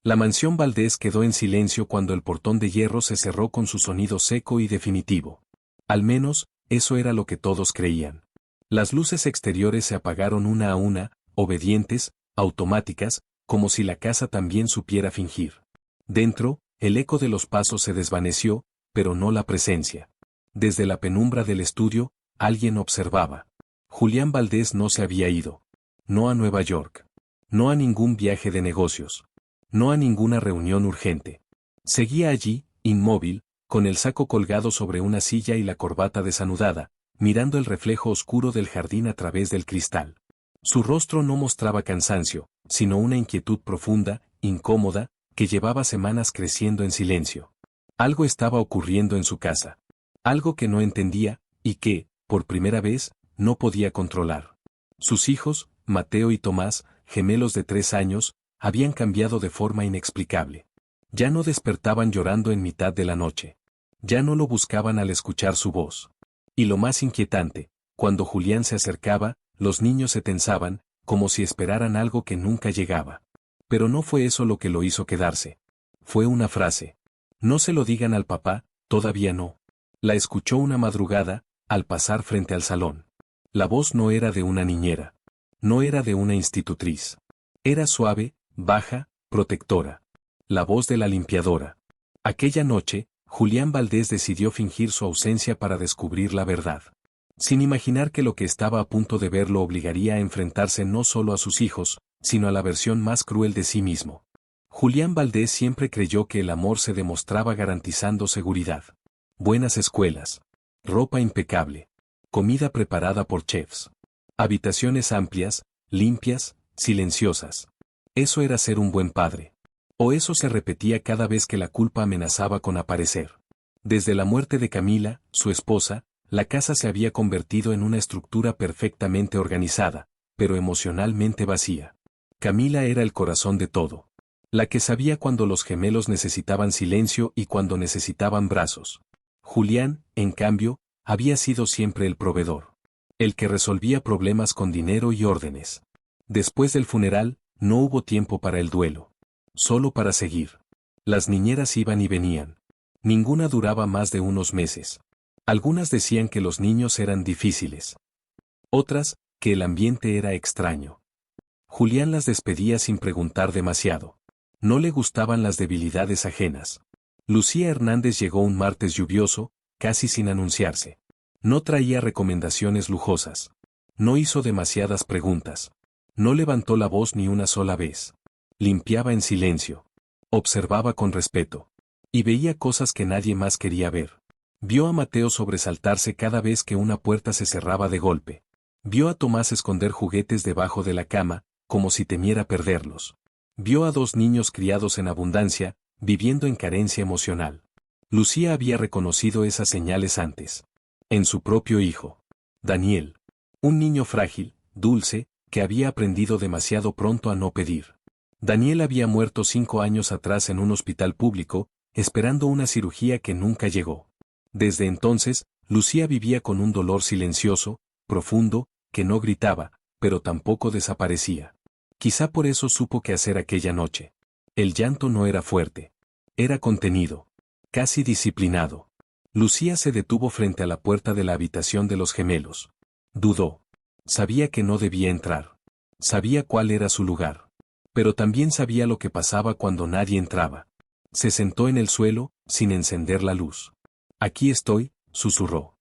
La mansión Valdés quedó en silencio cuando el portón de hierro se cerró con su sonido seco y definitivo. Al menos, eso era lo que todos creían. Las luces exteriores se apagaron una a una, obedientes, automáticas, como si la casa también supiera fingir. Dentro, el eco de los pasos se desvaneció, pero no la presencia. Desde la penumbra del estudio, alguien observaba. Julián Valdés no se había ido. No a Nueva York. No a ningún viaje de negocios. No a ninguna reunión urgente. Seguía allí, inmóvil, con el saco colgado sobre una silla y la corbata desanudada, mirando el reflejo oscuro del jardín a través del cristal. Su rostro no mostraba cansancio, sino una inquietud profunda, incómoda, que llevaba semanas creciendo en silencio. Algo estaba ocurriendo en su casa. Algo que no entendía, y que, por primera vez, no podía controlar. Sus hijos, Mateo y Tomás, gemelos de 3 años, habían cambiado de forma inexplicable. Ya no despertaban llorando en mitad de la noche. Ya no lo buscaban al escuchar su voz. Y lo más inquietante, cuando Julián se acercaba, los niños se tensaban, como si esperaran algo que nunca llegaba. Pero no fue eso lo que lo hizo quedarse. Fue una frase. No se lo digan al papá, todavía no. La escuchó una madrugada, al pasar frente al salón. La voz no era de una niñera. No era de una institutriz. Era suave, baja, protectora. La voz de la limpiadora. Aquella noche, Julián Valdés decidió fingir su ausencia para descubrir la verdad. Sin imaginar que lo que estaba a punto de ver lo obligaría a enfrentarse no solo a sus hijos, sino a la versión más cruel de sí mismo. Julián Valdés siempre creyó que el amor se demostraba garantizando seguridad. Buenas escuelas. Ropa impecable. Comida preparada por chefs. Habitaciones amplias, limpias, silenciosas. Eso era ser un buen padre. O eso se repetía cada vez que la culpa amenazaba con aparecer. Desde la muerte de Camila, su esposa, la casa se había convertido en una estructura perfectamente organizada, pero emocionalmente vacía. Camila era el corazón de todo. La que sabía cuando los gemelos necesitaban silencio y cuando necesitaban brazos. Julián, en cambio, había sido siempre el proveedor. El que resolvía problemas con dinero y órdenes. Después del funeral, no hubo tiempo para el duelo. Solo para seguir. Las niñeras iban y venían. Ninguna duraba más de unos meses. Algunas decían que los niños eran difíciles. Otras, que el ambiente era extraño. Julián las despedía sin preguntar demasiado. No le gustaban las debilidades ajenas. Lucía Hernández llegó un martes lluvioso, casi sin anunciarse. No traía recomendaciones lujosas. No hizo demasiadas preguntas. No levantó la voz ni una sola vez. Limpiaba en silencio. Observaba con respeto. Y veía cosas que nadie más quería ver. Vio a Mateo sobresaltarse cada vez que una puerta se cerraba de golpe. Vio a Tomás esconder juguetes debajo de la cama, como si temiera perderlos. Vio a 2 niños criados en abundancia, viviendo en carencia emocional. Lucía había reconocido esas señales antes. En su propio hijo. Daniel. Un niño frágil, dulce, que había aprendido demasiado pronto a no pedir. Daniel había muerto 5 años atrás en un hospital público, esperando una cirugía que nunca llegó. Desde entonces, Lucía vivía con un dolor silencioso, profundo, que no gritaba, pero tampoco desaparecía. Quizá por eso supo qué hacer aquella noche. El llanto no era fuerte. Era contenido. Casi disciplinado. Lucía se detuvo frente a la puerta de la habitación de los gemelos. Dudó. Sabía que no debía entrar. Sabía cuál era su lugar. Pero también sabía lo que pasaba cuando nadie entraba. Se sentó en el suelo, sin encender la luz. Aquí estoy, susurró.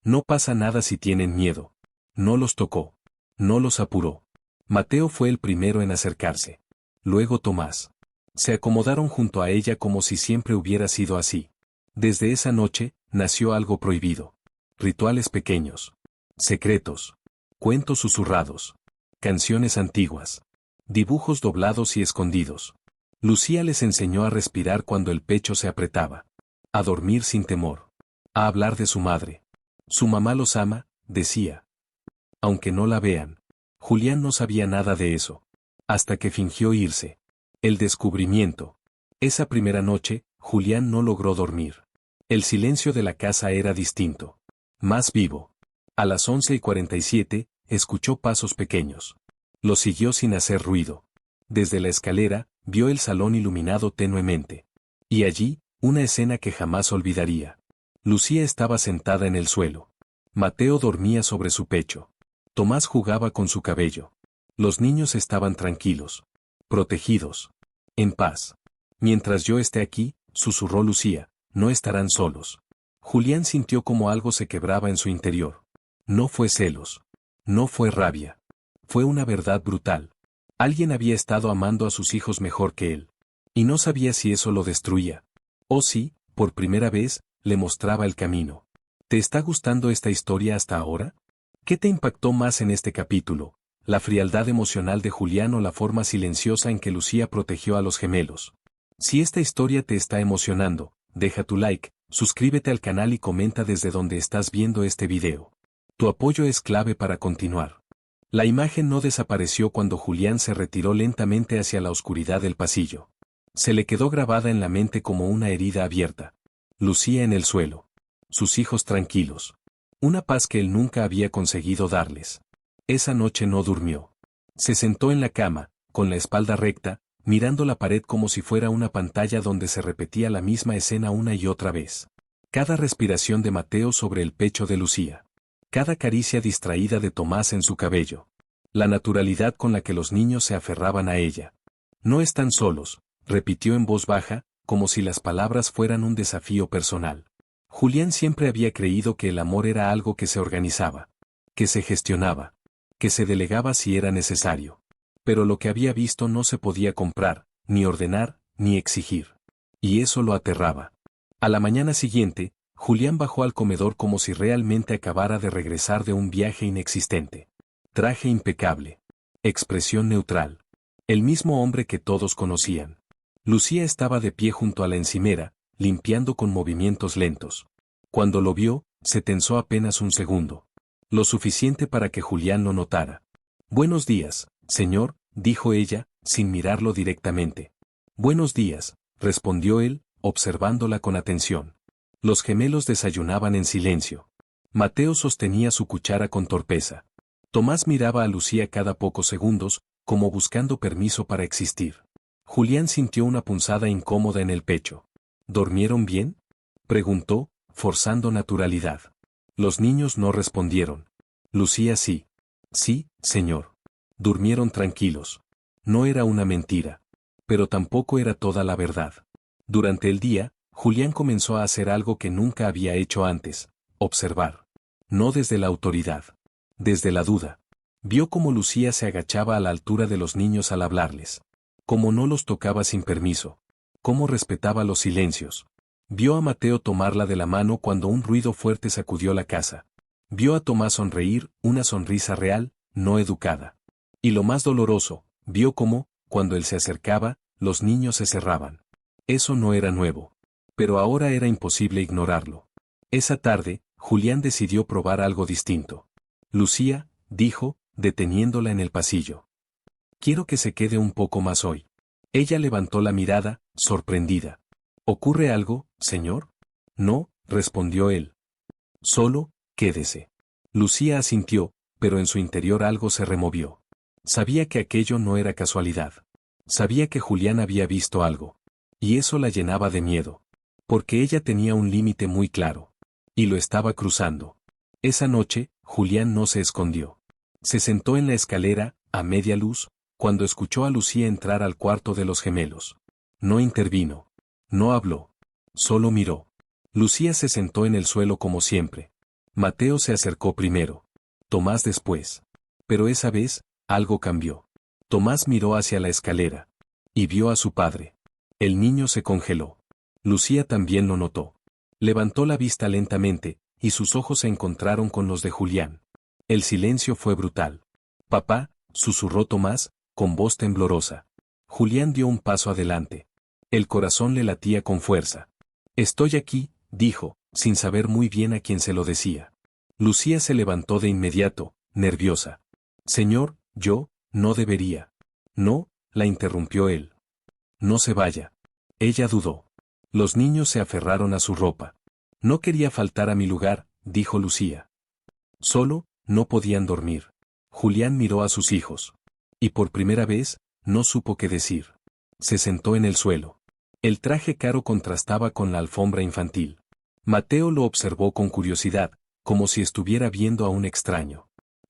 No pasa nada si tienen miedo. No los tocó. No los apuró. Mateo fue el primero en acercarse. Luego Tomás. Se acomodaron junto a ella como si siempre hubiera sido así. Desde esa noche, nació algo prohibido. Rituales pequeños. Secretos. Cuentos susurrados. Canciones antiguas. Dibujos doblados y escondidos. Lucía les enseñó a respirar cuando el pecho se apretaba. A dormir sin temor. A hablar de su madre. Su mamá los ama, decía. Aunque no la vean. Julián no sabía nada de eso. Hasta que fingió irse. El descubrimiento. Esa primera noche, Julián no logró dormir. El silencio de la casa era distinto. Más vivo. A las 11:47, escuchó pasos pequeños. Los siguió sin hacer ruido. Desde la escalera, vio el salón iluminado tenuemente. Y allí, una escena que jamás olvidaría. Lucía estaba sentada en el suelo. Mateo dormía sobre su pecho. Tomás jugaba con su cabello. Los niños estaban tranquilos, protegidos, en paz. Mientras yo esté aquí, susurró Lucía, no estarán solos. Julián sintió como algo se quebraba en su interior. No fue celos. No fue rabia. Fue una verdad brutal. Alguien había estado amando a sus hijos mejor que él. Y no sabía si eso lo destruía. O si, por primera vez, le mostraba el camino. ¿Te está gustando esta historia hasta ahora? ¿Qué te impactó más en este capítulo? ¿La frialdad emocional de Julián o la forma silenciosa en que Lucía protegió a los gemelos? Si esta historia te está emocionando, deja tu like, suscríbete al canal y comenta desde donde estás viendo este video. Tu apoyo es clave para continuar. La imagen no desapareció cuando Julián se retiró lentamente hacia la oscuridad del pasillo. Se le quedó grabada en la mente como una herida abierta. Lucía en el suelo. Sus hijos tranquilos. Una paz que él nunca había conseguido darles. Esa noche no durmió. Se sentó en la cama, con la espalda recta, mirando la pared como si fuera una pantalla donde se repetía la misma escena una y otra vez. Cada respiración de Mateo sobre el pecho de Lucía. Cada caricia distraída de Tomás en su cabello. La naturalidad con la que los niños se aferraban a ella. No están solos, repitió en voz baja, como si las palabras fueran un desafío personal. Julián siempre había creído que el amor era algo que se organizaba, que se gestionaba, que se delegaba si era necesario. Pero lo que había visto no se podía comprar, ni ordenar, ni exigir. Y eso lo aterraba. A la mañana siguiente, Julián bajó al comedor como si realmente acabara de regresar de un viaje inexistente. Traje impecable. Expresión neutral. El mismo hombre que todos conocían. Lucía estaba de pie junto a la encimera, limpiando con movimientos lentos. Cuando lo vio, se tensó apenas un segundo. Lo suficiente para que Julián lo notara. Buenos días, señor, dijo ella, sin mirarlo directamente. Buenos días, respondió él, observándola con atención. Los gemelos desayunaban en silencio. Mateo sostenía su cuchara con torpeza. Tomás miraba a Lucía cada pocos segundos, como buscando permiso para existir. Julián sintió una punzada incómoda en el pecho. ¿Dormieron bien?, preguntó, forzando naturalidad. Los niños no respondieron. Lucía sí. Sí, señor. Durmieron tranquilos. No era una mentira. Pero tampoco era toda la verdad. Durante el día, Julián comenzó a hacer algo que nunca había hecho antes: observar. No desde la autoridad. Desde la duda. Vio cómo Lucía se agachaba a la altura de los niños al hablarles. Cómo no los tocaba sin permiso. Cómo respetaba los silencios. Vio a Mateo tomarla de la mano cuando un ruido fuerte sacudió la casa. Vio a Tomás sonreír, una sonrisa real, no educada. Y lo más doloroso, vio cómo, cuando él se acercaba, los niños se cerraban. Eso no era nuevo. Pero ahora era imposible ignorarlo. Esa tarde, Julián decidió probar algo distinto. Lucía, dijo, deteniéndola en el pasillo. Quiero que se quede un poco más hoy. Ella levantó la mirada, sorprendida. ¿Ocurre algo, señor? No, respondió él. Solo, quédese. Lucía asintió, pero en su interior algo se removió. Sabía que aquello no era casualidad. Sabía que Julián había visto algo. Y eso la llenaba de miedo. Porque ella tenía un límite muy claro. Y lo estaba cruzando. Esa noche, Julián no se escondió. Se sentó en la escalera, a media luz, cuando escuchó a Lucía entrar al cuarto de los gemelos. No intervino. No habló. Solo miró. Lucía se sentó en el suelo como siempre. Mateo se acercó primero. Tomás después. Pero esa vez, algo cambió. Tomás miró hacia la escalera. Y vio a su padre. El niño se congeló. Lucía también lo notó. Levantó la vista lentamente, y sus ojos se encontraron con los de Julián. El silencio fue brutal. Papá, susurró Tomás, con voz temblorosa. Julián dio un paso adelante. El corazón le latía con fuerza. Estoy aquí, dijo, sin saber muy bien a quién se lo decía. Lucía se levantó de inmediato, nerviosa. Señor, yo, no debería. No, la interrumpió él. No se vaya. Ella dudó. Los niños se aferraron a su ropa. No quería faltar a mi lugar, dijo Lucía. Solo, no podían dormir. Julián miró a sus hijos. Y por primera vez, no supo qué decir. Se sentó en el suelo. El traje caro contrastaba con la alfombra infantil. Mateo lo observó con curiosidad, como si estuviera viendo a un extraño.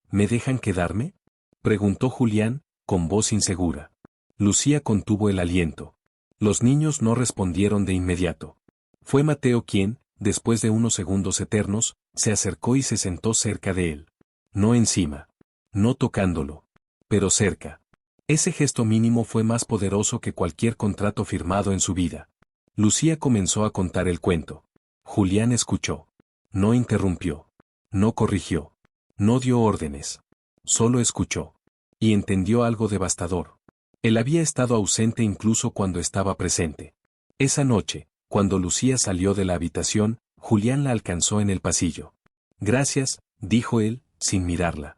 ¿Me dejan quedarme?, preguntó Julián, con voz insegura. Lucía contuvo el aliento. Los niños no respondieron de inmediato. Fue Mateo quien, después de unos segundos eternos, se acercó y se sentó cerca de él. No encima. No tocándolo. Pero cerca. Ese gesto mínimo fue más poderoso que cualquier contrato firmado en su vida. Lucía comenzó a contar el cuento. Julián escuchó. No interrumpió. No corrigió. No dio órdenes. Solo escuchó. Y entendió algo devastador. Él había estado ausente incluso cuando estaba presente. Esa noche, cuando Lucía salió de la habitación, Julián la alcanzó en el pasillo. Gracias, dijo él, sin mirarla.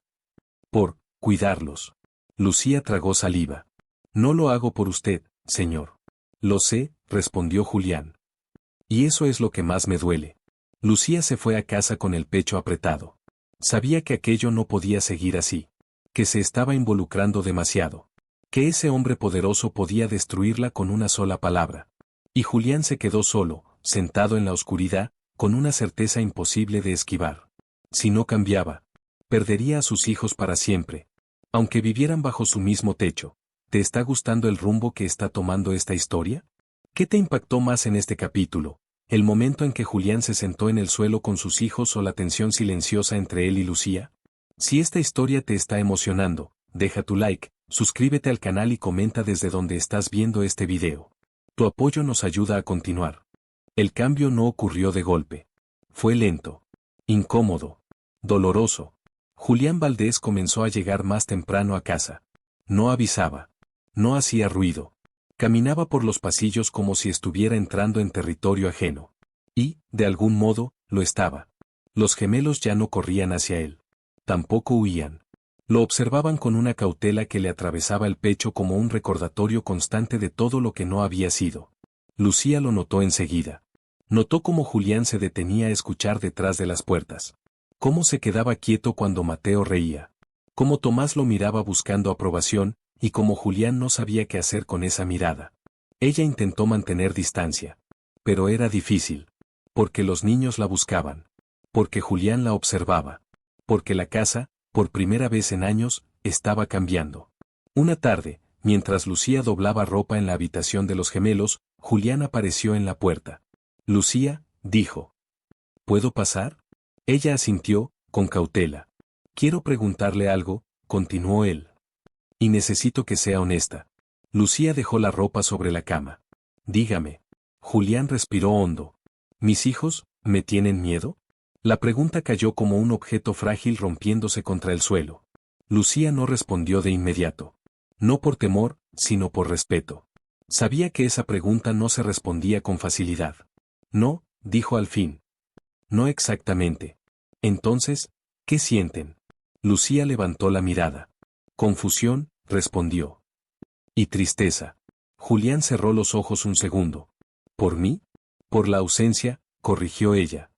Por cuidarlos. Lucía tragó saliva. No lo hago por usted, señor. Lo sé, respondió Julián. Y eso es lo que más me duele. Lucía se fue a casa con el pecho apretado. Sabía que aquello no podía seguir así. Que se estaba involucrando demasiado. Que ese hombre poderoso podía destruirla con una sola palabra. Y Julián se quedó solo, sentado en la oscuridad, con una certeza imposible de esquivar. Si no cambiaba, perdería a sus hijos para siempre. Aunque vivieran bajo su mismo techo. ¿Te está gustando el rumbo que está tomando esta historia? ¿Qué te impactó más en este capítulo? ¿El momento en que Julián se sentó en el suelo con sus hijos o la tensión silenciosa entre él y Lucía? Si esta historia te está emocionando, deja tu like, suscríbete al canal y comenta desde donde estás viendo este video. Tu apoyo nos ayuda a continuar. El cambio no ocurrió de golpe. Fue lento. Incómodo. Doloroso. Julián Valdés comenzó a llegar más temprano a casa. No avisaba. No hacía ruido. Caminaba por los pasillos como si estuviera entrando en territorio ajeno. Y, de algún modo, lo estaba. Los gemelos ya no corrían hacia él. Tampoco huían. Lo observaban con una cautela que le atravesaba el pecho como un recordatorio constante de todo lo que no había sido. Lucía lo notó enseguida. Notó cómo Julián se detenía a escuchar detrás de las puertas. Cómo se quedaba quieto cuando Mateo reía. Cómo Tomás lo miraba buscando aprobación, y cómo Julián no sabía qué hacer con esa mirada. Ella intentó mantener distancia. Pero era difícil. Porque los niños la buscaban. Porque Julián la observaba. Porque la casa, por primera vez en años, estaba cambiando. Una tarde, mientras Lucía doblaba ropa en la habitación de los gemelos, Julián apareció en la puerta. Lucía, dijo. ¿Puedo pasar? Ella asintió, con cautela. Quiero preguntarle algo, continuó él. Y necesito que sea honesta. Lucía dejó la ropa sobre la cama. Dígame. Julián respiró hondo. ¿Mis hijos, me tienen miedo? La pregunta cayó como un objeto frágil rompiéndose contra el suelo. Lucía no respondió de inmediato. No por temor, sino por respeto. Sabía que esa pregunta no se respondía con facilidad. No, dijo al fin. No exactamente. Entonces, ¿qué sienten? Lucía levantó la mirada. Confusión, respondió. Y tristeza. Julián cerró los ojos un segundo. ¿Por mí? Por la ausencia, corrigió ella.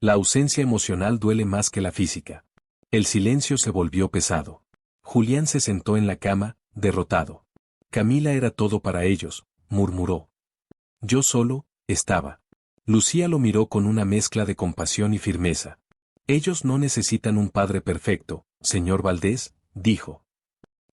La ausencia emocional duele más que la física. El silencio se volvió pesado. Julián se sentó en la cama, derrotado. Camila era todo para ellos, murmuró. Yo solo, estaba. Lucía lo miró con una mezcla de compasión y firmeza. Ellos no necesitan un padre perfecto, señor Valdés, dijo.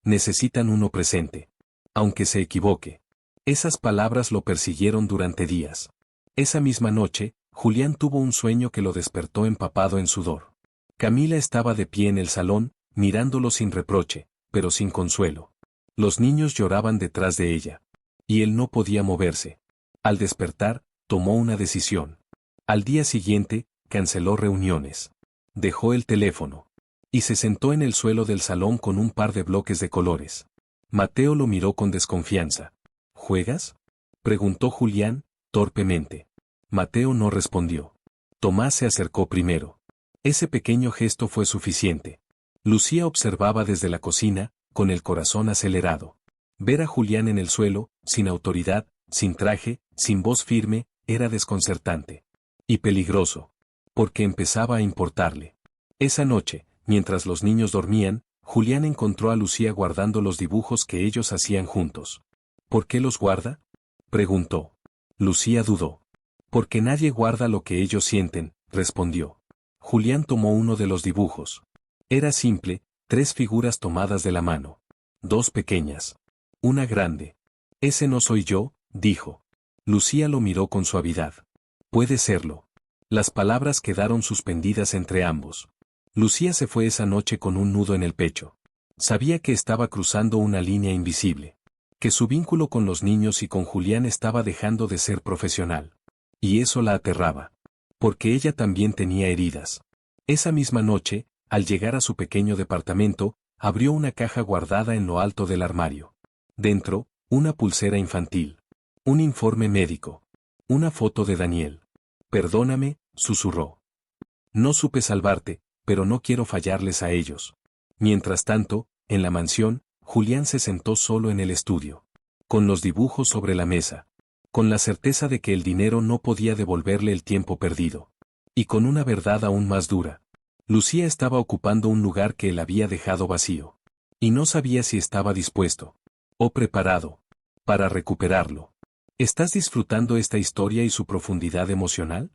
Necesitan uno presente. Aunque se equivoque. Esas palabras lo persiguieron durante días. Esa misma noche, Julián tuvo un sueño que lo despertó empapado en sudor. Camila estaba de pie en el salón, mirándolo sin reproche, pero sin consuelo. Los niños lloraban detrás de ella. Y él no podía moverse. Al despertar, tomó una decisión. Al día siguiente, canceló reuniones. Dejó el teléfono. Y se sentó en el suelo del salón con un par de bloques de colores. Mateo lo miró con desconfianza. ¿Juegas? Preguntó Julián, torpemente. Mateo no respondió. Tomás se acercó primero. Ese pequeño gesto fue suficiente. Lucía observaba desde la cocina, con el corazón acelerado. Ver a Julián en el suelo, sin autoridad, sin traje, sin voz firme, era desconcertante. Y peligroso. Porque empezaba a importarle. Esa noche, mientras los niños dormían, Julián encontró a Lucía guardando los dibujos que ellos hacían juntos. ¿Por qué los guarda? Preguntó. Lucía dudó. Porque nadie guarda lo que ellos sienten, respondió. Julián tomó uno de los dibujos. Era simple, 3 figuras tomadas de la mano. 2 pequeñas. Una grande. Ese no soy yo, dijo. Lucía lo miró con suavidad. Puede serlo. Las palabras quedaron suspendidas entre ambos. Lucía se fue esa noche con un nudo en el pecho. Sabía que estaba cruzando una línea invisible. Que su vínculo con los niños y con Julián estaba dejando de ser profesional. Y eso la aterraba. Porque ella también tenía heridas. Esa misma noche, al llegar a su pequeño departamento, abrió una caja guardada en lo alto del armario. Dentro, una pulsera infantil. Un informe médico. Una foto de Daniel. Perdóname, susurró. No supe salvarte, pero no quiero fallarles a ellos. Mientras tanto, en la mansión, Julián se sentó solo en el estudio. Con los dibujos sobre la mesa. Con la certeza de que el dinero no podía devolverle el tiempo perdido. Y con una verdad aún más dura. Lucía estaba ocupando un lugar que él había dejado vacío. Y no sabía si estaba dispuesto. O preparado. Para recuperarlo. ¿Estás disfrutando esta historia y su profundidad emocional?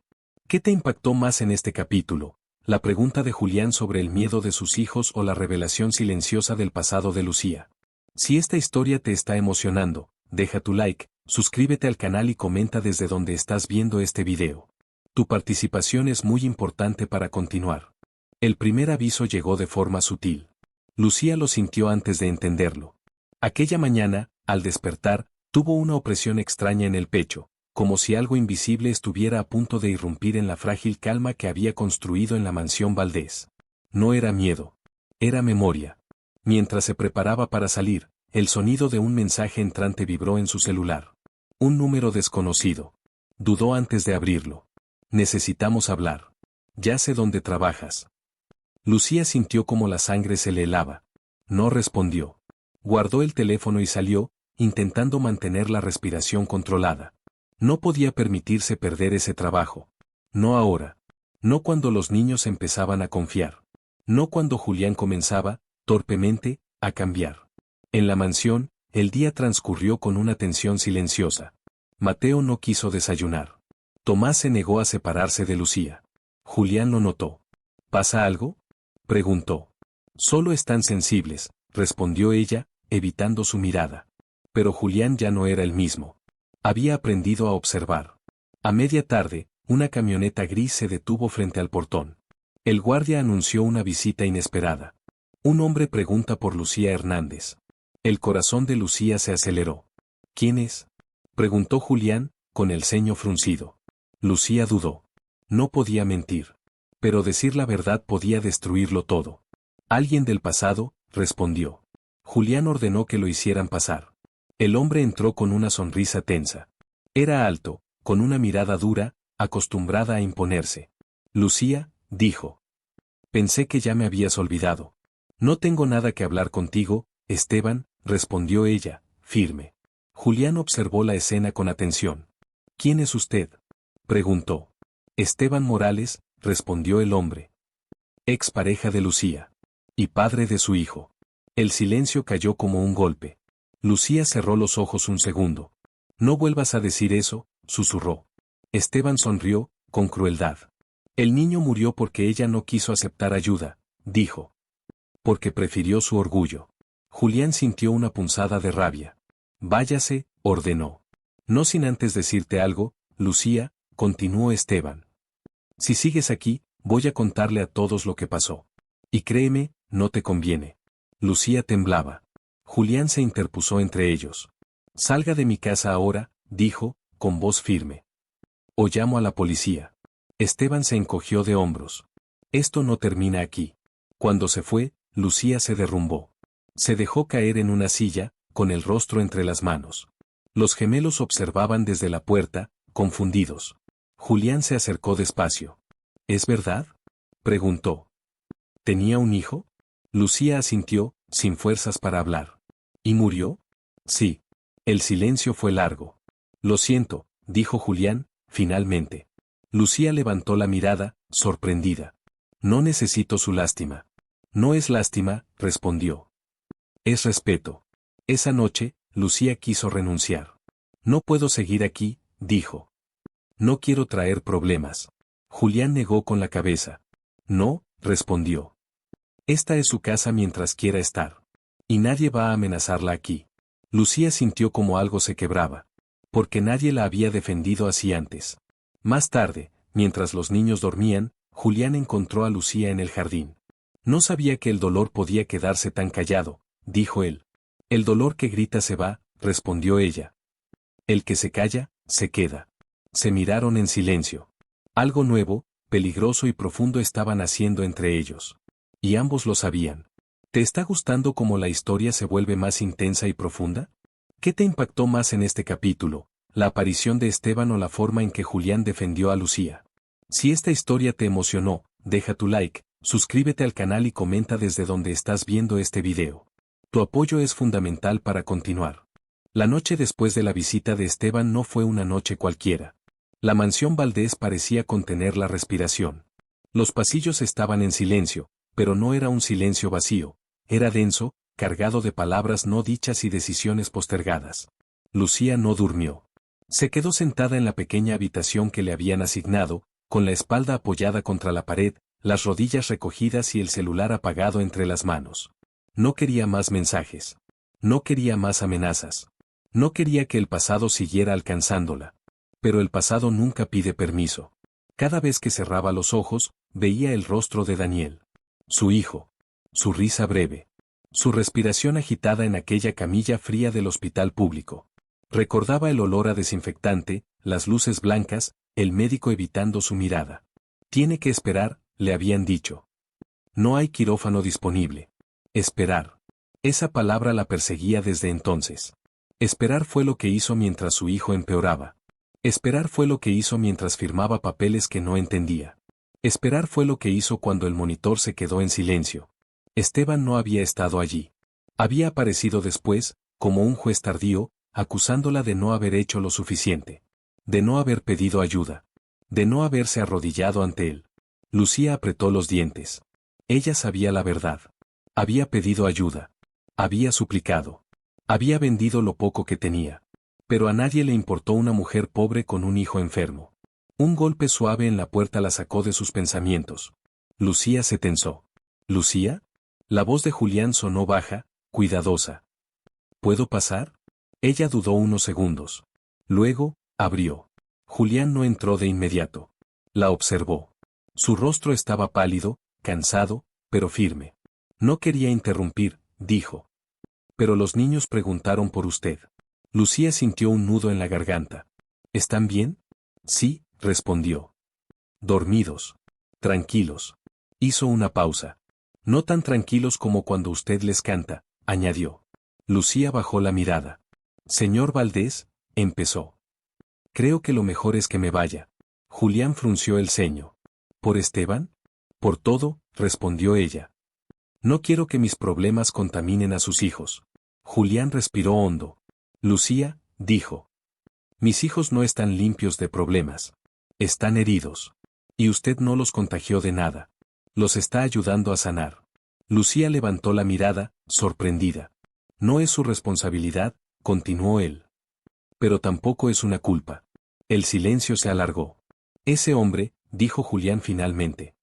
¿Qué te impactó más en este capítulo? La pregunta de Julián sobre el miedo de sus hijos o la revelación silenciosa del pasado de Lucía. Si esta historia te está emocionando, deja tu like, suscríbete al canal y comenta desde donde estás viendo este video. Tu participación es muy importante para continuar. El primer aviso llegó de forma sutil. Lucía lo sintió antes de entenderlo. Aquella mañana, al despertar, tuvo una opresión extraña en el pecho, como si algo invisible estuviera a punto de irrumpir en la frágil calma que había construido en la mansión Valdés. No era miedo. Era memoria. Mientras se preparaba para salir, el sonido de un mensaje entrante vibró en su celular. Un número desconocido. Dudó antes de abrirlo. Necesitamos hablar. Ya sé dónde trabajas. Lucía sintió como la sangre se le helaba. No respondió. Guardó el teléfono y salió, intentando mantener la respiración controlada. No podía permitirse perder ese trabajo. No ahora. No cuando los niños empezaban a confiar. No cuando Julián comenzaba, torpemente, a cambiar. En la mansión, el día transcurrió con una tensión silenciosa. Mateo no quiso desayunar. Tomás se negó a separarse de Lucía. Julián lo notó. ¿Pasa algo?, preguntó. Solo están sensibles, respondió ella, evitando su mirada. Pero Julián ya no era el mismo. Había aprendido a observar. A media tarde, una camioneta gris se detuvo frente al portón. El guardia anunció una visita inesperada. Un hombre pregunta por Lucía Hernández. El corazón de Lucía se aceleró. ¿Quién es?, preguntó Julián, con el ceño fruncido. Lucía dudó. No podía mentir. Pero decir la verdad podía destruirlo todo. Alguien del pasado, respondió. Julián ordenó que lo hicieran pasar. El hombre entró con una sonrisa tensa. Era alto, con una mirada dura, acostumbrada a imponerse. Lucía, dijo. Pensé que ya me habías olvidado. No tengo nada que hablar contigo, Esteban, respondió ella, firme. Julián observó la escena con atención. ¿Quién es usted?, preguntó. Esteban Morales, respondió el hombre. Ex pareja de Lucía. Y padre de su hijo. El silencio cayó como un golpe. Lucía cerró los ojos un segundo. No vuelvas a decir eso, susurró. Esteban sonrió, con crueldad. El niño murió porque ella no quiso aceptar ayuda, dijo. Porque prefirió su orgullo. Julián sintió una punzada de rabia. Váyase, ordenó. No sin antes decirte algo, Lucía, continuó Esteban. Si sigues aquí, voy a contarle a todos lo que pasó. Y créeme, no te conviene. Lucía temblaba. Julián se interpuso entre ellos. Salga de mi casa ahora, dijo, con voz firme. O llamo a la policía. Esteban se encogió de hombros. Esto no termina aquí. Cuando se fue, Lucía se derrumbó. Se dejó caer en una silla, con el rostro entre las manos. Los gemelos observaban desde la puerta, confundidos. Julián se acercó despacio. ¿Es verdad?, preguntó. ¿Tenía un hijo? Lucía asintió, sin fuerzas para hablar. ¿Y murió? Sí. El silencio fue largo. Lo siento, dijo Julián, finalmente. Lucía levantó la mirada, sorprendida. No necesito su lástima. No es lástima, respondió. Es respeto. Esa noche, Lucía quiso renunciar. No puedo seguir aquí, dijo. No quiero traer problemas. Julián negó con la cabeza. No, respondió. Esta es su casa mientras quiera estar. Y nadie va a amenazarla aquí. Lucía sintió como algo se quebraba. Porque nadie la había defendido así antes. Más tarde, mientras los niños dormían, Julián encontró a Lucía en el jardín. No sabía que el dolor podía quedarse tan callado, dijo él. El dolor que grita se va, respondió ella. El que se calla, se queda. Se miraron en silencio. Algo nuevo, peligroso y profundo estaba naciendo entre ellos. Y ambos lo sabían. ¿Te está gustando cómo la historia se vuelve más intensa y profunda? ¿Qué te impactó más en este capítulo, la aparición de Esteban o la forma en que Julián defendió a Lucía? Si esta historia te emocionó, deja tu like, suscríbete al canal y comenta desde donde estás viendo este video. Tu apoyo es fundamental para continuar. La noche después de la visita de Esteban no fue una noche cualquiera. La mansión Valdés parecía contener la respiración. Los pasillos estaban en silencio, pero no era un silencio vacío, era denso, cargado de palabras no dichas y decisiones postergadas. Lucía no durmió. Se quedó sentada en la pequeña habitación que le habían asignado, con la espalda apoyada contra la pared, las rodillas recogidas y el celular apagado entre las manos. No quería más mensajes. No quería más amenazas. No quería que el pasado siguiera alcanzándola. Pero el pasado nunca pide permiso. Cada vez que cerraba los ojos, veía el rostro de Daniel. Su hijo. Su risa breve. Su respiración agitada en aquella camilla fría del hospital público. Recordaba el olor a desinfectante, las luces blancas, el médico evitando su mirada. Tiene que esperar, le habían dicho. No hay quirófano disponible. Esperar. Esa palabra la perseguía desde entonces. Esperar fue lo que hizo mientras su hijo empeoraba. Esperar fue lo que hizo mientras firmaba papeles que no entendía. Esperar fue lo que hizo cuando el monitor se quedó en silencio. Esteban no había estado allí. Había aparecido después, como un juez tardío, acusándola de no haber hecho lo suficiente. De no haber pedido ayuda. De no haberse arrodillado ante él. Lucía apretó los dientes. Ella sabía la verdad. Había pedido ayuda. Había suplicado. Había vendido lo poco que tenía. Pero a nadie le importó una mujer pobre con un hijo enfermo. Un golpe suave en la puerta la sacó de sus pensamientos. Lucía se tensó. ¿Lucía? La voz de Julián sonó baja, cuidadosa. ¿Puedo pasar? Ella dudó unos segundos. Luego, abrió. Julián no entró de inmediato. La observó. Su rostro estaba pálido, cansado, pero firme. No quería interrumpir, dijo. Pero los niños preguntaron por usted. Lucía sintió un nudo en la garganta. ¿Están bien? Sí, respondió. Dormidos. Tranquilos. Hizo una pausa. No tan tranquilos como cuando usted les canta, añadió. Lucía bajó la mirada. Señor Valdés, empezó. Creo que lo mejor es que me vaya. Julián frunció el ceño. ¿Por Esteban? Por todo, respondió ella. No quiero que mis problemas contaminen a sus hijos. Julián respiró hondo. Lucía, dijo. Mis hijos no están limpios de problemas. Están heridos. Y usted no los contagió de nada. Los está ayudando a sanar. Lucía levantó la mirada, sorprendida. No es su responsabilidad, continuó él. Pero tampoco es una culpa. El silencio se alargó. Ese hombre, dijo Julián finalmente.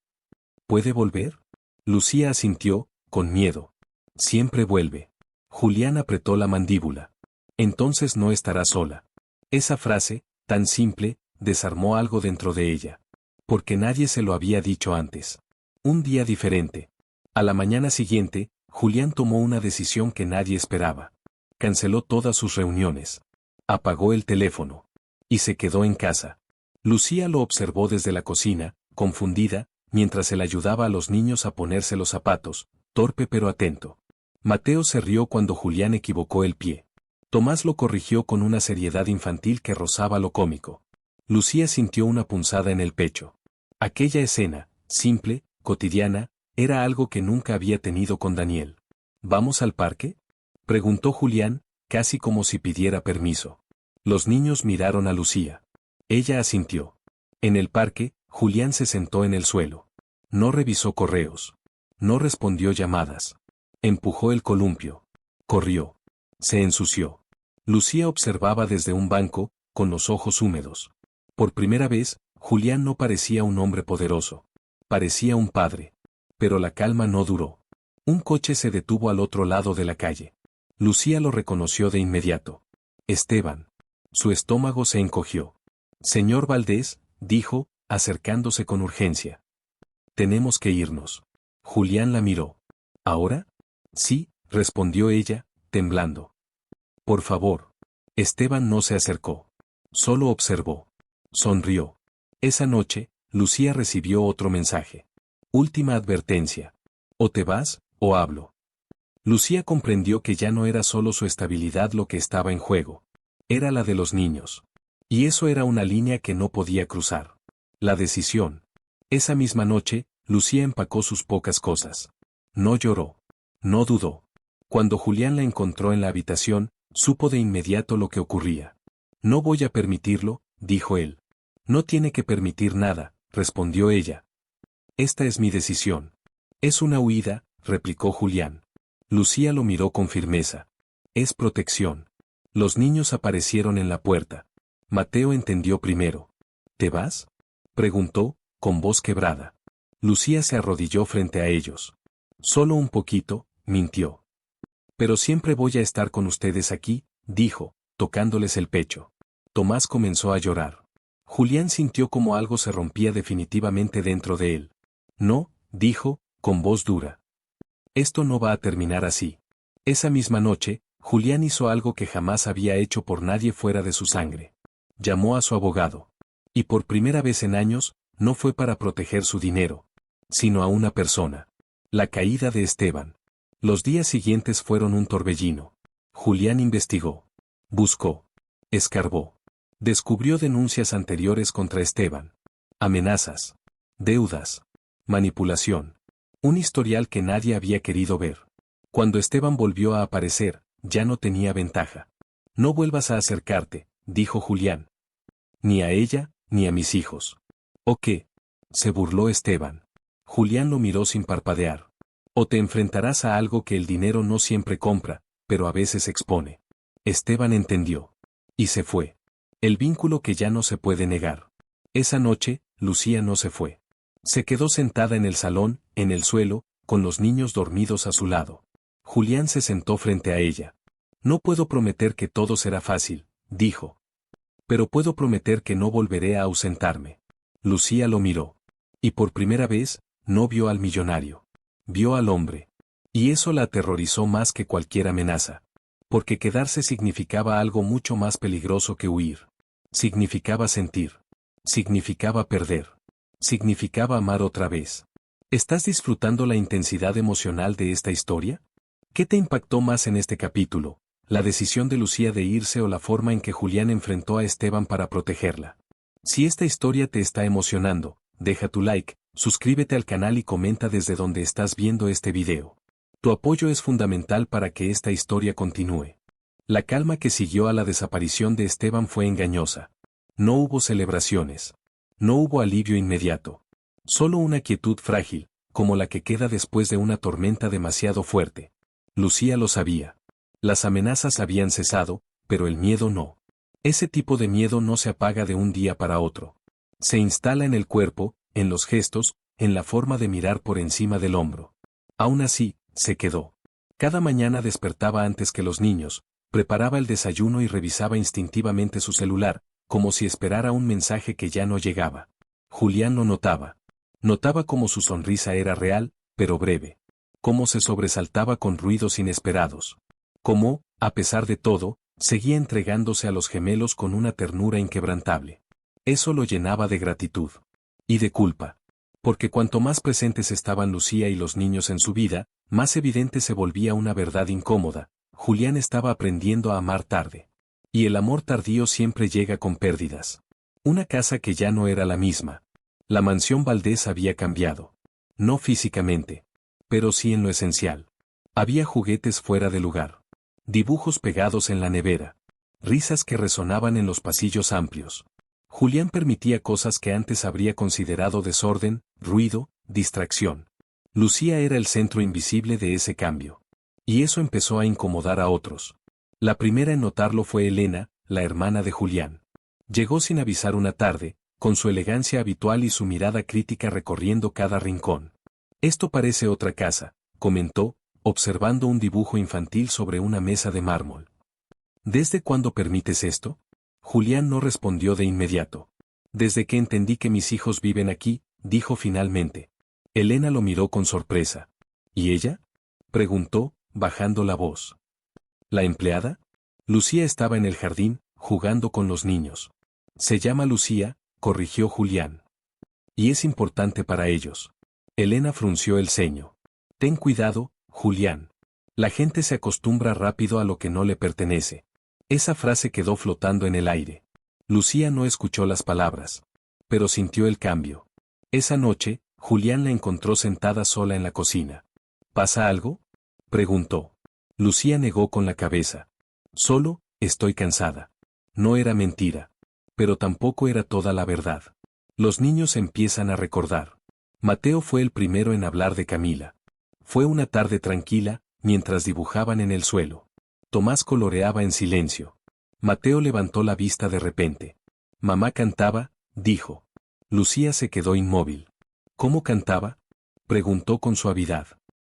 ¿Puede volver? Lucía asintió, con miedo. Siempre vuelve. Julián apretó la mandíbula. Entonces no estará sola. Esa frase, tan simple, desarmó algo dentro de ella. Porque nadie se lo había dicho antes. Un día diferente. A la mañana siguiente, Julián tomó una decisión que nadie esperaba. Canceló todas sus reuniones. Apagó el teléfono. Y se quedó en casa. Lucía lo observó desde la cocina, confundida, mientras él ayudaba a los niños a ponerse los zapatos, torpe pero atento. Mateo se rió cuando Julián equivocó el pie. Tomás lo corrigió con una seriedad infantil que rozaba lo cómico. Lucía sintió una punzada en el pecho. Aquella escena, simple, cotidiana, era algo que nunca había tenido con Daniel. ¿Vamos al parque?, preguntó Julián, casi como si pidiera permiso. Los niños miraron a Lucía. Ella asintió. En el parque, Julián se sentó en el suelo. No revisó correos. No respondió llamadas. Empujó el columpio. Corrió. Se ensució. Lucía observaba desde un banco, con los ojos húmedos. Por primera vez, Julián no parecía un hombre poderoso. Parecía un padre. Pero la calma no duró. Un coche se detuvo al otro lado de la calle. Lucía lo reconoció de inmediato. Esteban. Su estómago se encogió. Señor Valdés, dijo, acercándose con urgencia. Tenemos que irnos. Julián la miró. ¿Ahora? Sí, respondió ella, temblando. Por favor. Esteban no se acercó. Solo observó. Sonrió. Esa noche, Lucía recibió otro mensaje. Última advertencia. O te vas, o hablo. Lucía comprendió que ya no era solo su estabilidad lo que estaba en juego. Era la de los niños. Y eso era una línea que no podía cruzar. La decisión. Esa misma noche, Lucía empacó sus pocas cosas. No lloró. No dudó. Cuando Julián la encontró en la habitación, supo de inmediato lo que ocurría. No voy a permitirlo, dijo él. No tiene que permitir nada, respondió ella. Esta es mi decisión. Es una huida, replicó Julián. Lucía lo miró con firmeza. Es protección. Los niños aparecieron en la puerta. Mateo entendió primero. ¿Te vas?, preguntó, con voz quebrada. Lucía se arrodilló frente a ellos. Solo un poquito, mintió. Pero siempre voy a estar con ustedes aquí, dijo, tocándoles el pecho. Tomás comenzó a llorar. Julián sintió como algo se rompía definitivamente dentro de él. No, dijo, con voz dura. Esto no va a terminar así. Esa misma noche, Julián hizo algo que jamás había hecho por nadie fuera de su sangre. Llamó a su abogado. Y por primera vez en años, no fue para proteger su dinero, sino a una persona. La caída de Esteban. Los días siguientes fueron un torbellino. Julián investigó. Buscó. Escarbó. Descubrió denuncias anteriores contra Esteban. Amenazas. Deudas. Manipulación. Un historial que nadie había querido ver. Cuando Esteban volvió a aparecer, ya no tenía ventaja. No vuelvas a acercarte, dijo Julián. Ni a ella, ni a mis hijos. ¿O qué?, se burló Esteban. Julián lo miró sin parpadear. O te enfrentarás a algo que el dinero no siempre compra, pero a veces expone. Esteban entendió. Y se fue. El vínculo que ya no se puede negar. Esa noche, Lucía no se fue. Se quedó sentada en el salón, en el suelo, con los niños dormidos a su lado. Julián se sentó frente a ella. No puedo prometer que todo será fácil, dijo. Pero puedo prometer que no volveré a ausentarme. Lucía lo miró. Y por primera vez, no vio al millonario. Vio al hombre. Y eso la aterrorizó más que cualquier amenaza. Porque quedarse significaba algo mucho más peligroso que huir. Significaba sentir. Significaba perder. Significaba amar otra vez. ¿Estás disfrutando la intensidad emocional de esta historia? ¿Qué te impactó más en este capítulo? ¿La decisión de Lucía de irse o la forma en que Julián enfrentó a Esteban para protegerla? Si esta historia te está emocionando, deja tu like, suscríbete al canal y comenta desde donde estás viendo este video. Tu apoyo es fundamental para que esta historia continúe. La calma que siguió a la desaparición de Esteban fue engañosa. No hubo celebraciones. No hubo alivio inmediato. Solo una quietud frágil, como la que queda después de una tormenta demasiado fuerte. Lucía lo sabía. Las amenazas habían cesado, pero el miedo no. Ese tipo de miedo no se apaga de un día para otro. Se instala en el cuerpo, en los gestos, en la forma de mirar por encima del hombro. Aún así, se quedó. Cada mañana despertaba antes que los niños, preparaba el desayuno y revisaba instintivamente su celular, como si esperara un mensaje que ya no llegaba. Julián lo notaba. Notaba cómo su sonrisa era real, pero breve. Cómo se sobresaltaba con ruidos inesperados. Cómo, a pesar de todo, seguía entregándose a los gemelos con una ternura inquebrantable. Eso lo llenaba de gratitud. Y de culpa. Porque cuanto más presentes estaban Lucía y los niños en su vida, más evidente se volvía una verdad incómoda. Julián estaba aprendiendo a amar tarde. Y el amor tardío siempre llega con pérdidas. Una casa que ya no era la misma. La mansión Valdés había cambiado. No físicamente. Pero sí en lo esencial. Había juguetes fuera de lugar. Dibujos pegados en la nevera. Risas que resonaban en los pasillos amplios. Julián permitía cosas que antes habría considerado desorden, ruido, distracción. Lucía era el centro invisible de ese cambio. Y eso empezó a incomodar a otros. La primera en notarlo fue Elena, la hermana de Julián. Llegó sin avisar una tarde, con su elegancia habitual y su mirada crítica recorriendo cada rincón. Esto parece otra casa, comentó, observando un dibujo infantil sobre una mesa de mármol. ¿Desde cuándo permites esto? Julián no respondió de inmediato. Desde que entendí que mis hijos viven aquí, dijo finalmente. Elena lo miró con sorpresa. ¿Y ella? Preguntó, bajando la voz. ¿La empleada? Lucía estaba en el jardín, jugando con los niños. Se llama Lucía, corrigió Julián. Y es importante para ellos. Elena frunció el ceño. Ten cuidado, Julián. La gente se acostumbra rápido a lo que no le pertenece. Esa frase quedó flotando en el aire. Lucía no escuchó las palabras, pero sintió el cambio. Esa noche, Julián la encontró sentada sola en la cocina. ¿Pasa algo?, preguntó. Lucía negó con la cabeza. Solo, estoy cansada. No era mentira. Pero tampoco era toda la verdad. Los niños empiezan a recordar. Mateo fue el primero en hablar de Camila. Fue una tarde tranquila, mientras dibujaban en el suelo. Tomás coloreaba en silencio. Mateo levantó la vista de repente. Mamá cantaba, dijo. Lucía se quedó inmóvil. ¿Cómo cantaba?, preguntó con suavidad.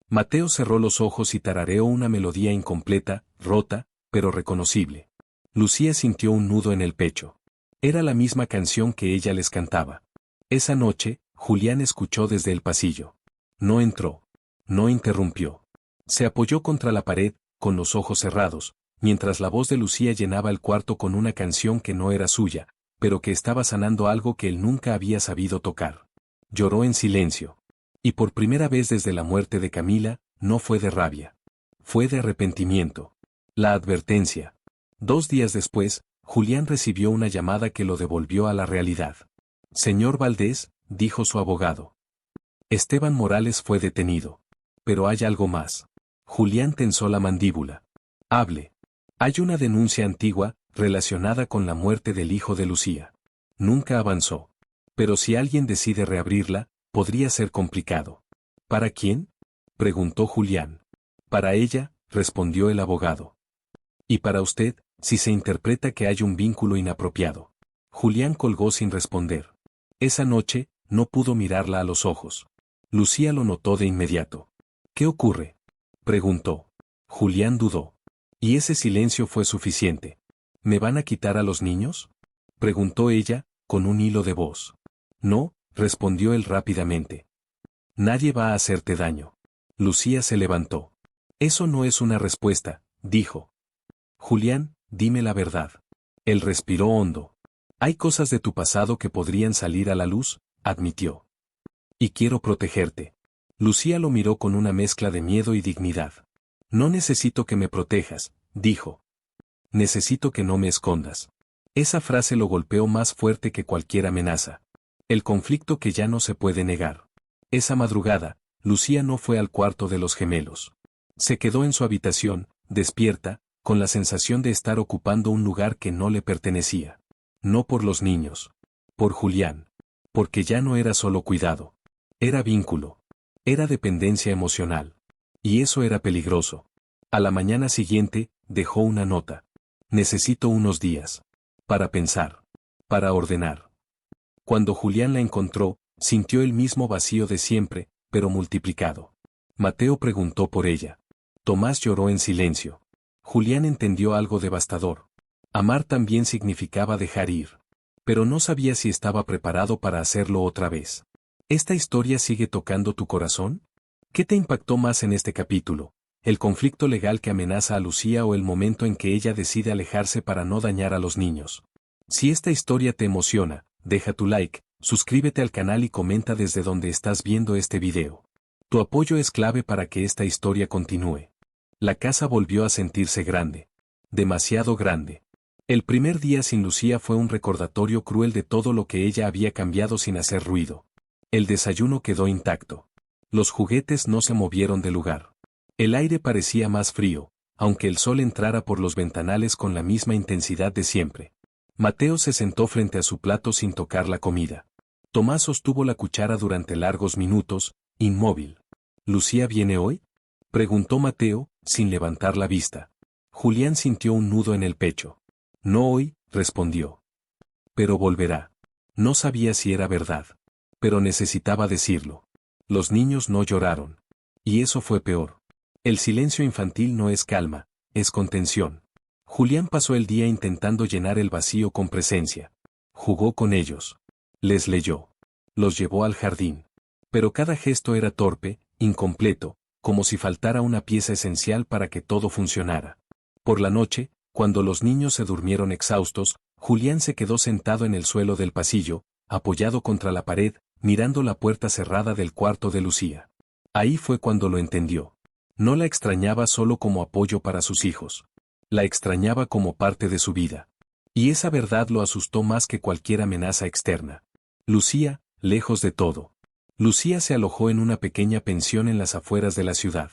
Mateo cerró los ojos y tarareó una melodía incompleta, rota, pero reconocible. Lucía sintió un nudo en el pecho. Era la misma canción que ella les cantaba. Esa noche, Julián escuchó desde el pasillo. No entró. No interrumpió. Se apoyó contra la pared, con los ojos cerrados, mientras la voz de Lucía llenaba el cuarto con una canción que no era suya, pero que estaba sanando algo que él nunca había sabido tocar. Lloró en silencio. Y por primera vez desde la muerte de Camila, no fue de rabia. Fue de arrepentimiento. La advertencia. 2 días después, Julián recibió una llamada que lo devolvió a la realidad. Señor Valdés, dijo su abogado. Esteban Morales fue detenido. Pero hay algo más. Julián tensó la mandíbula. Hable. Hay una denuncia antigua, relacionada con la muerte del hijo de Lucía. Nunca avanzó. Pero si alguien decide reabrirla, podría ser complicado. ¿Para quién?, preguntó Julián. Para ella, respondió el abogado. Y para usted, si se interpreta que hay un vínculo inapropiado. Julián colgó sin responder. Esa noche, no pudo mirarla a los ojos. Lucía lo notó de inmediato. ¿Qué ocurre?, preguntó. Julián dudó. Y ese silencio fue suficiente. ¿Me van a quitar a los niños?, preguntó ella, con un hilo de voz. No, respondió él rápidamente. Nadie va a hacerte daño. Lucía se levantó. Eso no es una respuesta, dijo. Julián, dime la verdad. Él respiró hondo. Hay cosas de tu pasado que podrían salir a la luz, admitió. Y quiero protegerte. Lucía lo miró con una mezcla de miedo y dignidad. No necesito que me protejas, dijo. Necesito que no me escondas. Esa frase lo golpeó más fuerte que cualquier amenaza. El conflicto que ya no se puede negar. Esa madrugada, Lucía no fue al cuarto de los gemelos. Se quedó en su habitación, despierta, con la sensación de estar ocupando un lugar que no le pertenecía. No por los niños. Por Julián. Porque ya no era solo cuidado. Era vínculo. Era dependencia emocional. Y eso era peligroso. A la mañana siguiente, dejó una nota. Necesito unos días. Para pensar. Para ordenar. Cuando Julián la encontró, sintió el mismo vacío de siempre, pero multiplicado. Mateo preguntó por ella. Tomás lloró en silencio. Julián entendió algo devastador. Amar también significaba dejar ir. Pero no sabía si estaba preparado para hacerlo otra vez. ¿Esta historia sigue tocando tu corazón? ¿Qué te impactó más en este capítulo? ¿El conflicto legal que amenaza a Lucía o el momento en que ella decide alejarse para no dañar a los niños? Si esta historia te emociona, deja tu like, suscríbete al canal y comenta desde donde estás viendo este video. Tu apoyo es clave para que esta historia continúe. La casa volvió a sentirse grande. Demasiado grande. El primer día sin Lucía fue un recordatorio cruel de todo lo que ella había cambiado sin hacer ruido. El desayuno quedó intacto. Los juguetes no se movieron de lugar. El aire parecía más frío, aunque el sol entrara por los ventanales con la misma intensidad de siempre. Mateo se sentó frente a su plato sin tocar la comida. Tomás sostuvo la cuchara durante largos minutos, inmóvil. ¿Lucía viene hoy?, preguntó Mateo, sin levantar la vista. Julián sintió un nudo en el pecho. No hoy, respondió. Pero volverá. No sabía si era verdad. Pero necesitaba decirlo. Los niños no lloraron. Y eso fue peor. El silencio infantil no es calma, es contención. Julián pasó el día intentando llenar el vacío con presencia. Jugó con ellos. Les leyó. Los llevó al jardín. Pero cada gesto era torpe, incompleto, como si faltara una pieza esencial para que todo funcionara. Por la noche, cuando los niños se durmieron exhaustos, Julián se quedó sentado en el suelo del pasillo, apoyado contra la pared, mirando la puerta cerrada del cuarto de Lucía. Ahí fue cuando lo entendió. No la extrañaba solo como apoyo para sus hijos. La extrañaba como parte de su vida. Y esa verdad lo asustó más que cualquier amenaza externa. Lucía, lejos de todo. Lucía se alojó en una pequeña pensión en las afueras de la ciudad.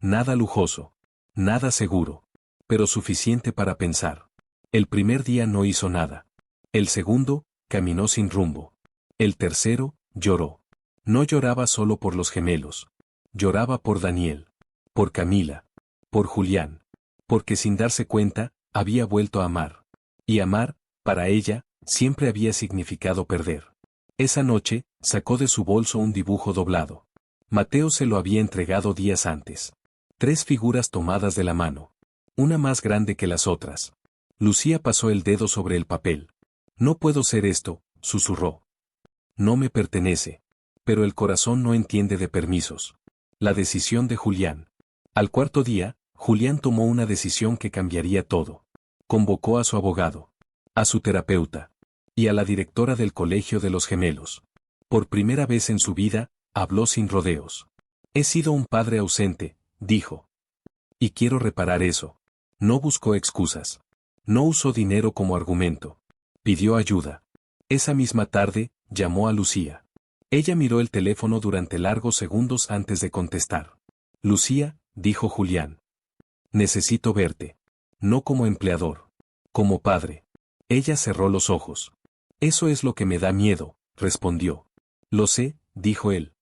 Nada lujoso. Nada seguro. Pero suficiente para pensar. El primer día no hizo nada. El segundo, caminó sin rumbo. El tercero, lloró. No lloraba solo por los gemelos. Lloraba por Daniel. Por Camila. Por Julián. Porque sin darse cuenta, había vuelto a amar. Y amar, para ella, siempre había significado perder. Esa noche, sacó de su bolso un dibujo doblado. Mateo se lo había entregado días antes. 3 figuras tomadas de la mano. Una más grande que las otras. Lucía pasó el dedo sobre el papel. No puedo ser esto, susurró. No me pertenece. Pero el corazón no entiende de permisos. La decisión de Julián. Al cuarto día, Julián tomó una decisión que cambiaría todo. Convocó a su abogado, a su terapeuta y a la directora del colegio de los gemelos. Por primera vez en su vida, habló sin rodeos. He sido un padre ausente, dijo. Y quiero reparar eso. No buscó excusas. No usó dinero como argumento. Pidió ayuda. Esa misma tarde, llamó a Lucía. Ella miró el teléfono durante largos segundos antes de contestar. Lucía, dijo Julián. Necesito verte. No como empleador. Como padre. Ella cerró los ojos. Eso es lo que me da miedo, respondió. Lo sé, dijo él.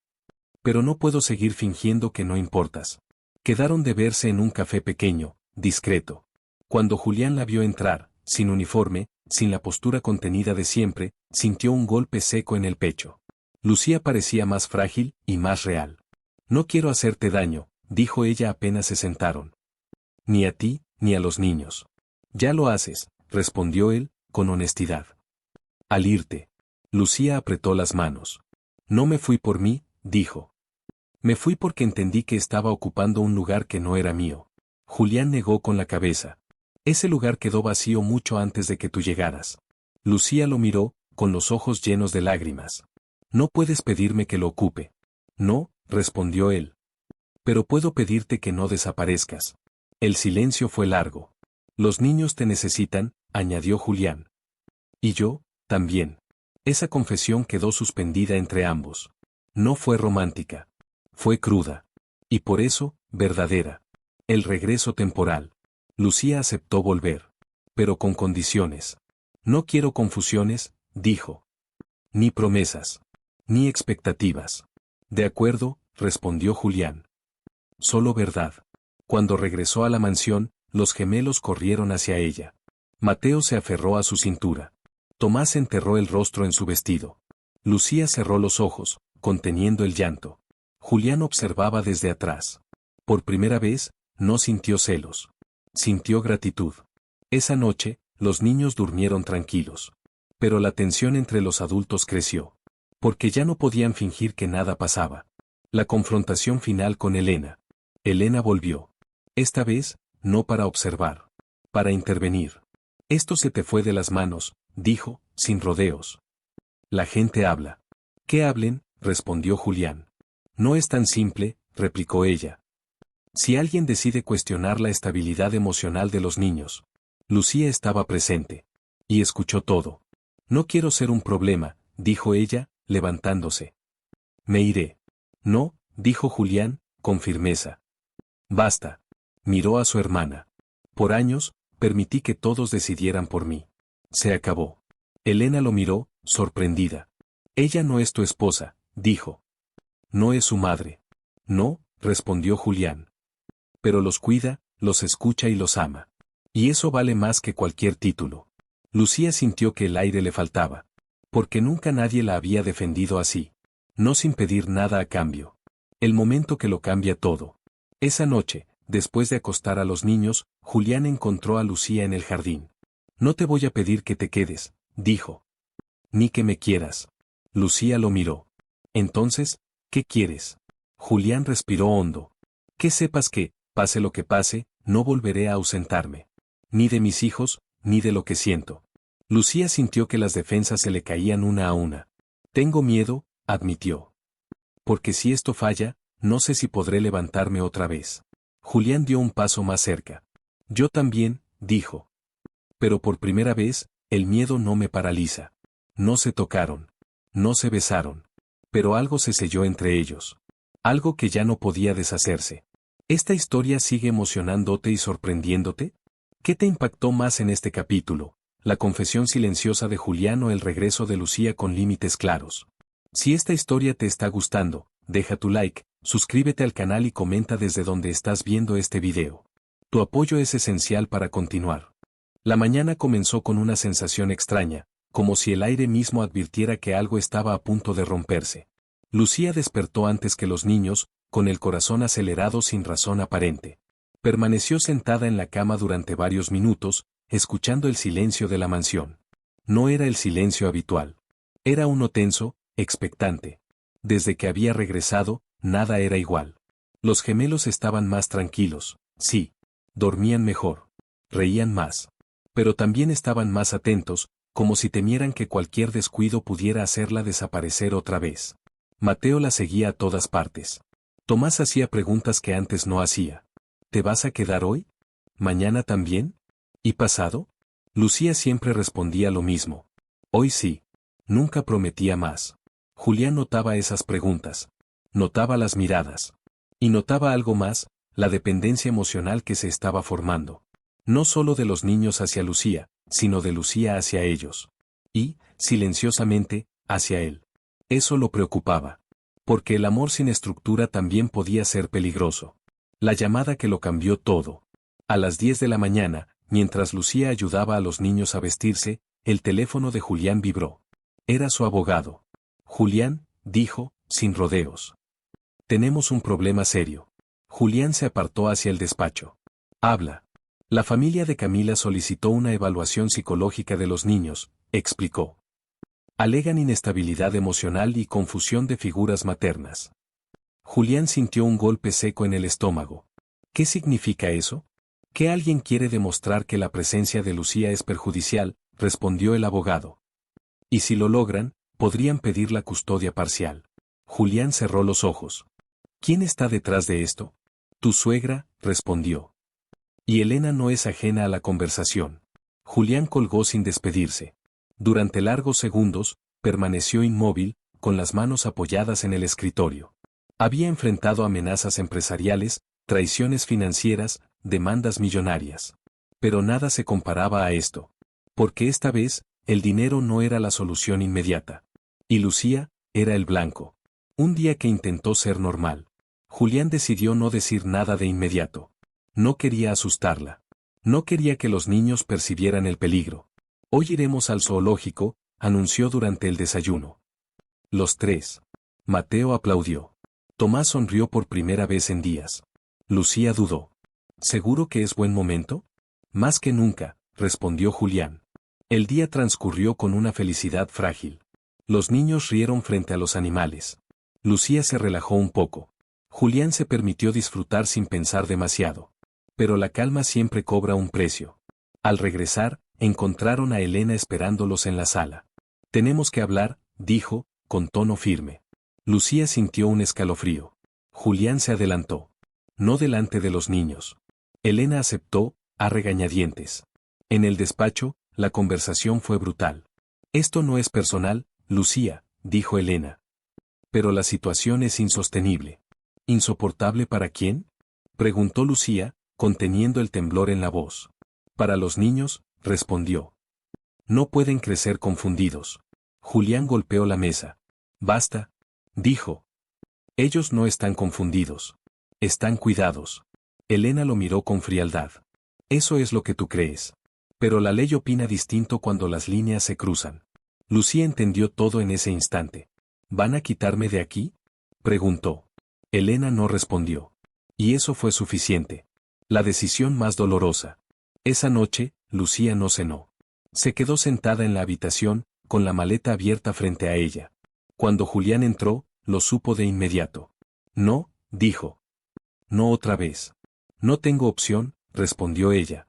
Pero no puedo seguir fingiendo que no importas. Quedaron de verse en un café pequeño, discreto. Cuando Julián la vio entrar, sin uniforme, sin la postura contenida de siempre, sintió un golpe seco en el pecho. Lucía parecía más frágil y más real. No quiero hacerte daño, dijo ella apenas se sentaron. Ni a ti, ni a los niños. Ya lo haces, respondió él, con honestidad. Al irte. Lucía apretó las manos. No me fui por mí, dijo. Me fui porque entendí que estaba ocupando un lugar que no era mío. Julián negó con la cabeza. Ese lugar quedó vacío mucho antes de que tú llegaras. Lucía lo miró, con los ojos llenos de lágrimas. No puedes pedirme que lo ocupe. No, respondió él. Pero puedo pedirte que no desaparezcas. El silencio fue largo. Los niños te necesitan, añadió Julián. Y yo, también. Esa confesión quedó suspendida entre ambos. No fue romántica. Fue cruda. Y por eso, verdadera. El regreso temporal. Lucía aceptó volver. Pero con condiciones. No quiero confusiones, dijo. Ni promesas. Ni expectativas. De acuerdo, respondió Julián. Solo verdad. Cuando regresó a la mansión, los gemelos corrieron hacia ella. Mateo se aferró a su cintura. Tomás enterró el rostro en su vestido. Lucía cerró los ojos, conteniendo el llanto. Julián observaba desde atrás. Por primera vez, no sintió celos. Sintió gratitud. Esa noche, los niños durmieron tranquilos. Pero la tensión entre los adultos creció. Porque ya no podían fingir que nada pasaba. La confrontación final con Elena. Elena volvió. Esta vez, no para observar. Para intervenir. Esto se te fue de las manos, dijo, sin rodeos. La gente habla. ¿Qué hablen?, respondió Julián. No es tan simple, replicó ella. Si alguien decide cuestionar la estabilidad emocional de los niños. Lucía estaba presente. Y escuchó todo. No quiero ser un problema, dijo ella, levantándose. Me iré. No, dijo Julián, con firmeza. Basta. Miró a su hermana. Por años, permití que todos decidieran por mí. Se acabó. Elena lo miró, sorprendida. Ella no es tu esposa, dijo. No es su madre. No, respondió Julián. Pero los cuida, los escucha y los ama. Y eso vale más que cualquier título. Lucía sintió que el aire le faltaba. Porque nunca nadie la había defendido así. No sin pedir nada a cambio. El momento que lo cambia todo. Esa noche, después de acostar a los niños, Julián encontró a Lucía en el jardín. No te voy a pedir que te quedes, dijo. Ni que me quieras. Lucía lo miró. Entonces, ¿qué quieres? Julián respiró hondo. Que sepas que, pase lo que pase, no volveré a ausentarme. Ni de mis hijos, ni de lo que siento. Lucía sintió que las defensas se le caían una a una. Tengo miedo, admitió. Porque si esto falla, no sé si podré levantarme otra vez. Julián dio un paso más cerca. Yo también, dijo. Pero por primera vez, el miedo no me paraliza. No se tocaron. No se besaron. Pero algo se selló entre ellos. Algo que ya no podía deshacerse. ¿Esta historia sigue emocionándote y sorprendiéndote? ¿Qué te impactó más en este capítulo? ¿La confesión silenciosa de Julián o el regreso de Lucía con límites claros? Si esta historia te está gustando, deja tu like, suscríbete al canal y comenta desde donde estás viendo este video. Tu apoyo es esencial para continuar. La mañana comenzó con una sensación extraña, como si el aire mismo advirtiera que algo estaba a punto de romperse. Lucía despertó antes que los niños, con el corazón acelerado sin razón aparente. Permaneció sentada en la cama durante varios minutos, escuchando el silencio de la mansión. No era el silencio habitual. Era uno tenso, expectante. Desde que había regresado, nada era igual. Los gemelos estaban más tranquilos, sí. Dormían mejor. Reían más. Pero también estaban más atentos, como si temieran que cualquier descuido pudiera hacerla desaparecer otra vez. Mateo la seguía a todas partes. Tomás hacía preguntas que antes no hacía. ¿Te vas a quedar hoy? ¿Mañana también? ¿Y pasado? Lucía siempre respondía lo mismo. Hoy sí. Nunca prometía más. Julián notaba esas preguntas. Notaba las miradas. Y notaba algo más, la dependencia emocional que se estaba formando. No solo de los niños hacia Lucía, sino de Lucía hacia ellos. Y, silenciosamente, hacia él. Eso lo preocupaba. Porque el amor sin estructura también podía ser peligroso. La llamada que lo cambió todo. A las 10 de la mañana, mientras Lucía ayudaba a los niños a vestirse, el teléfono de Julián vibró. Era su abogado. Julián, dijo, sin rodeos. Tenemos un problema serio. Julián se apartó hacia el despacho. Habla. La familia de Camila solicitó una evaluación psicológica de los niños, explicó. Alegan inestabilidad emocional y confusión de figuras maternas. Julián sintió un golpe seco en el estómago. ¿Qué significa eso? Que alguien quiere demostrar que la presencia de Lucía es perjudicial, respondió el abogado. Y si lo logran, podrían pedir la custodia parcial. Julián cerró los ojos. ¿Quién está detrás de esto? Tu suegra, respondió. Y Elena no es ajena a la conversación. Julián colgó sin despedirse. Durante largos segundos, permaneció inmóvil, con las manos apoyadas en el escritorio. Había enfrentado amenazas empresariales, traiciones financieras, demandas millonarias. Pero nada se comparaba a esto. Porque esta vez, el dinero no era la solución inmediata. Y Lucía, era el blanco. Un día que intentó ser normal. Julián decidió no decir nada de inmediato. No quería asustarla. No quería que los niños percibieran el peligro. Hoy iremos al zoológico, anunció durante el desayuno. Los tres. Mateo aplaudió. Tomás sonrió por primera vez en días. Lucía dudó. ¿Seguro que es buen momento? Más que nunca, respondió Julián. El día transcurrió con una felicidad frágil. Los niños rieron frente a los animales. Lucía se relajó un poco. Julián se permitió disfrutar sin pensar demasiado. Pero la calma siempre cobra un precio. Al regresar, encontraron a Elena esperándolos en la sala. Tenemos que hablar, dijo, con tono firme. Lucía sintió un escalofrío. Julián se adelantó. No delante de los niños. Elena aceptó, a regañadientes. En el despacho, la conversación fue brutal. Esto no es personal, Lucía, dijo Elena. Pero la situación es insostenible. ¿Insoportable para quién? Preguntó Lucía, conteniendo el temblor en la voz. Para los niños, respondió. No pueden crecer confundidos. Julián golpeó la mesa. Basta, dijo. Ellos no están confundidos. Están cuidados. Elena lo miró con frialdad. Eso es lo que tú crees. Pero la ley opina distinto cuando las líneas se cruzan. Lucía entendió todo en ese instante. ¿Van a quitarme de aquí?, preguntó. Elena no respondió. Y eso fue suficiente. La decisión más dolorosa. Esa noche, Lucía no cenó. Se quedó sentada en la habitación, con la maleta abierta frente a ella. Cuando Julián entró, lo supo de inmediato. No, dijo. No otra vez. No tengo opción, respondió ella.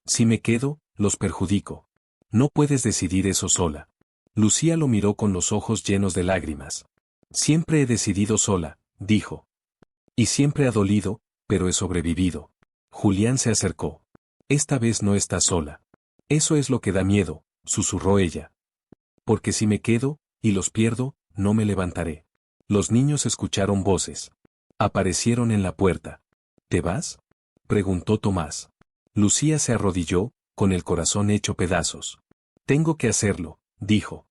Si me quedo, los perjudico. No puedes decidir eso sola. Lucía lo miró con los ojos llenos de lágrimas. Siempre he decidido sola, dijo. Y siempre ha dolido, pero he sobrevivido. Julián se acercó. Esta vez no estás sola. Eso es lo que da miedo, susurró ella. Porque si me quedo, y los pierdo, no me levantaré. Los niños escucharon voces. Aparecieron en la puerta. ¿Te vas?, preguntó Tomás. Lucía se arrodilló, con el corazón hecho pedazos. Tengo que hacerlo, dijo.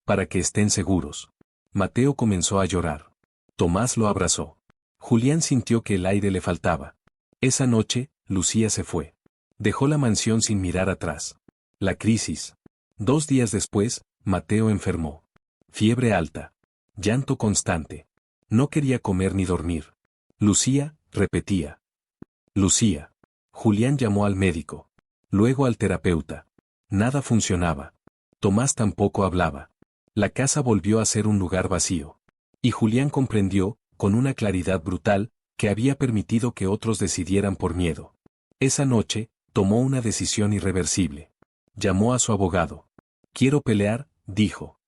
Para que estén seguros. Mateo comenzó a llorar. Tomás lo abrazó. Julián sintió que el aire le faltaba. Esa noche, Lucía se fue. Dejó la mansión sin mirar atrás. La crisis. 2 días después, Mateo enfermó. Fiebre alta. Llanto constante. No quería comer ni dormir. Lucía, repetía. Lucía. Julián llamó al médico. Luego al terapeuta. Nada funcionaba. Tomás tampoco hablaba. La casa volvió a ser un lugar vacío. Y Julián comprendió, con una claridad brutal, que había permitido que otros decidieran por miedo. Esa noche, tomó una decisión irreversible. Llamó a su abogado. Quiero pelear, dijo.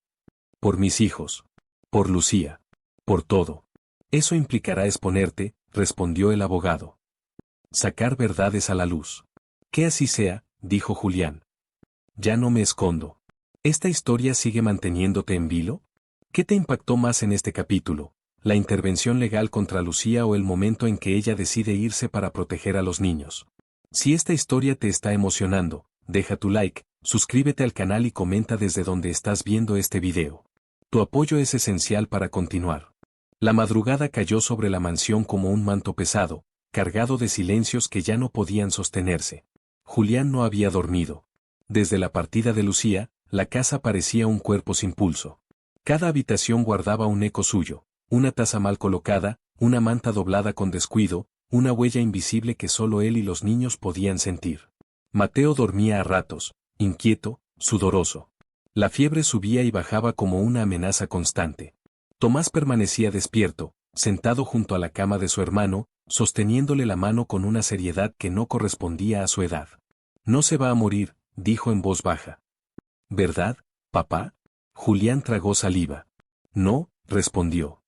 Por mis hijos. Por Lucía. Por todo. Eso implicará exponerte, respondió el abogado. Sacar verdades a la luz. Que así sea, dijo Julián. Ya no me escondo. ¿Esta historia sigue manteniéndote en vilo? ¿Qué te impactó más en este capítulo? ¿La intervención legal contra Lucía o el momento en que ella decide irse para proteger a los niños? Si esta historia te está emocionando, deja tu like, suscríbete al canal y comenta desde donde estás viendo este video. Tu apoyo es esencial para continuar. La madrugada cayó sobre la mansión como un manto pesado, cargado de silencios que ya no podían sostenerse. Julián no había dormido. Desde la partida de Lucía, la casa parecía un cuerpo sin pulso. Cada habitación guardaba un eco suyo, una taza mal colocada, una manta doblada con descuido, una huella invisible que solo él y los niños podían sentir. Mateo dormía a ratos, inquieto, sudoroso. La fiebre subía y bajaba como una amenaza constante. Tomás permanecía despierto, sentado junto a la cama de su hermano, sosteniéndole la mano con una seriedad que no correspondía a su edad. No se va a morir, dijo en voz baja. ¿Verdad, papá? Julián tragó saliva. No, respondió.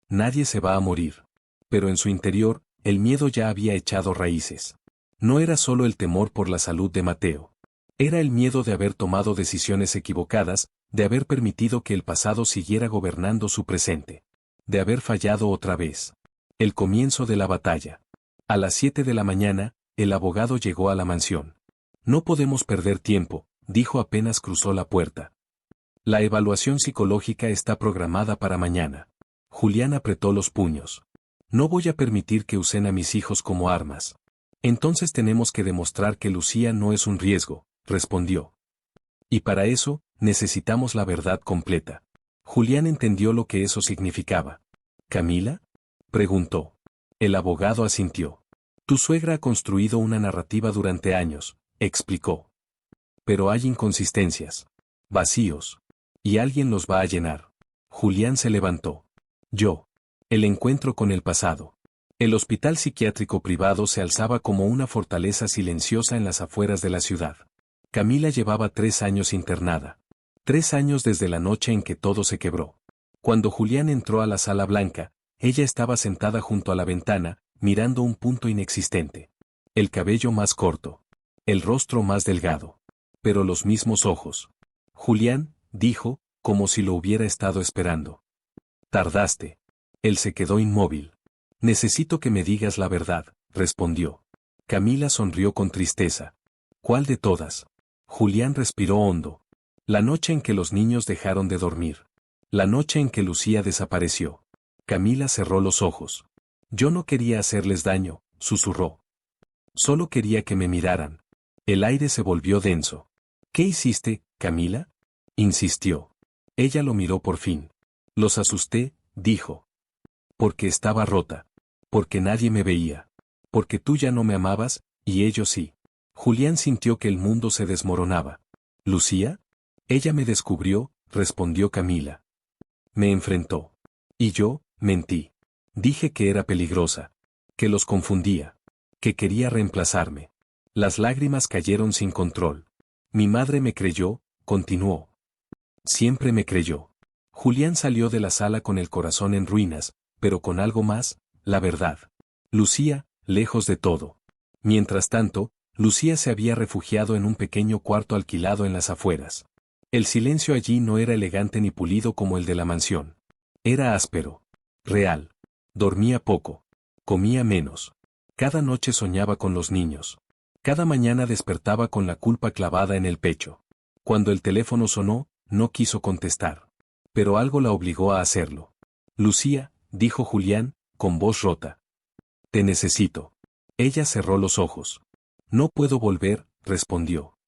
Nadie se va a morir. Pero en su interior, el miedo ya había echado raíces. No era solo el temor por la salud de Mateo. Era el miedo de haber tomado decisiones equivocadas, de haber permitido que el pasado siguiera gobernando su presente. De haber fallado otra vez. El comienzo de la batalla. A las 7 de la mañana, el abogado llegó a la mansión. No podemos perder tiempo, dijo apenas cruzó la puerta. La evaluación psicológica está programada para mañana. Julián apretó los puños. No voy a permitir que usen a mis hijos como armas. Entonces tenemos que demostrar que Lucía no es un riesgo, respondió. Y para eso, necesitamos la verdad completa. Julián entendió lo que eso significaba. ¿Camila?, preguntó. El abogado asintió. Tu suegra ha construido una narrativa durante años, explicó. Pero hay inconsistencias. Vacíos. Y alguien los va a llenar. Julián se levantó. Yo. El encuentro con el pasado. El hospital psiquiátrico privado se alzaba como una fortaleza silenciosa en las afueras de la ciudad. Camila llevaba 3 años internada. 3 años desde la noche en que todo se quebró. Cuando Julián entró a la sala blanca, ella estaba sentada junto a la ventana, mirando un punto inexistente. El cabello más corto. El rostro más delgado. Pero los mismos ojos. Julián, dijo, como si lo hubiera estado esperando. Tardaste. Él se quedó inmóvil. Necesito que me digas la verdad, respondió. Camila sonrió con tristeza. ¿Cuál de todas? Julián respiró hondo. La noche en que los niños dejaron de dormir. La noche en que Lucía desapareció. Camila cerró los ojos. Yo no quería hacerles daño, susurró. Solo quería que me miraran. El aire se volvió denso. ¿Qué hiciste, Camila? Insistió. Ella lo miró por fin. Los asusté, dijo. Porque estaba rota. Porque nadie me veía. Porque tú ya no me amabas, y ellos sí. Julián sintió que el mundo se desmoronaba. ¿Lucía? Ella me descubrió, respondió Camila. Me enfrentó. Y yo, mentí. Dije que era peligrosa. Que los confundía. Que quería reemplazarme. Las lágrimas cayeron sin control. Mi madre me creyó, continuó. Siempre me creyó. Julián salió de la sala con el corazón en ruinas, pero con algo más, la verdad. Lucía, lejos de todo. Mientras tanto, Lucía se había refugiado en un pequeño cuarto alquilado en las afueras. El silencio allí no era elegante ni pulido como el de la mansión. Era áspero. Real. Dormía poco. Comía menos. Cada noche soñaba con los niños. Cada mañana despertaba con la culpa clavada en el pecho. Cuando el teléfono sonó, no quiso contestar. Pero algo la obligó a hacerlo. Lucía, dijo Julián, con voz rota. Te necesito. Ella cerró los ojos. No puedo volver, respondió.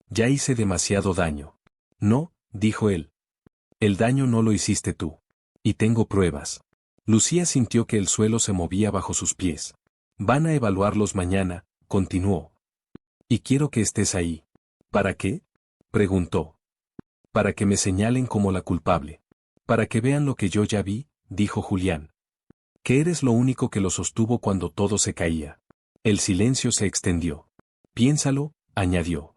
Ya hice demasiado daño. No, dijo él. El daño no lo hiciste tú. Y tengo pruebas. Lucía sintió que el suelo se movía bajo sus pies. Van a evaluarlos mañana, continuó. Y quiero que estés ahí. ¿Para qué? Preguntó. Para que me señalen como la culpable. Para que vean lo que yo ya vi, dijo Julián. Que eres lo único que lo sostuvo cuando todo se caía. El silencio se extendió. Piénsalo, añadió.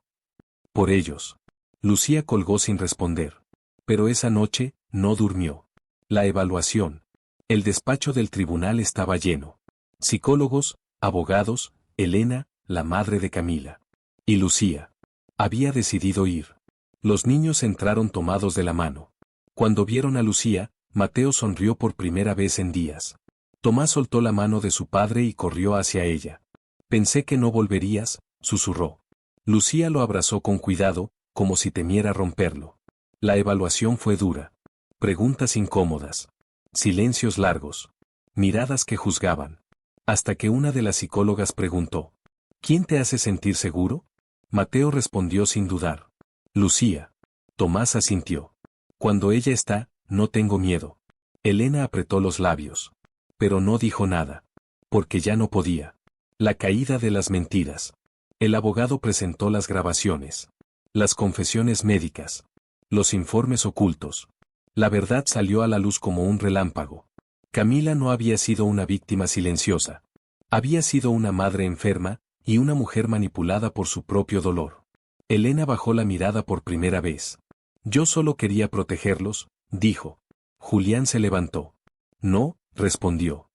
Por ellos. Lucía colgó sin responder. Pero esa noche, no durmió. La evaluación. El despacho del tribunal estaba lleno. Psicólogos, abogados, Elena, la madre de Camila. Y Lucía. Había decidido ir. Los niños entraron tomados de la mano. Cuando vieron a Lucía, Mateo sonrió por primera vez en días. Tomás soltó la mano de su padre y corrió hacia ella. Pensé que no volverías, susurró. Lucía lo abrazó con cuidado, como si temiera romperlo. La evaluación fue dura. Preguntas incómodas. Silencios largos. Miradas que juzgaban. Hasta que una de las psicólogas preguntó. ¿Quién te hace sentir seguro? Mateo respondió sin dudar. Lucía. Tomás asintió. Cuando ella está, no tengo miedo. Elena apretó los labios. Pero no dijo nada. Porque ya no podía. La caída de las mentiras. El abogado presentó las grabaciones. Las confesiones médicas. Los informes ocultos. La verdad salió a la luz como un relámpago. Camila no había sido una víctima silenciosa. Había sido una madre enferma, y una mujer manipulada por su propio dolor. Elena bajó la mirada por primera vez. Yo solo quería protegerlos, dijo. Julián se levantó. No, respondió.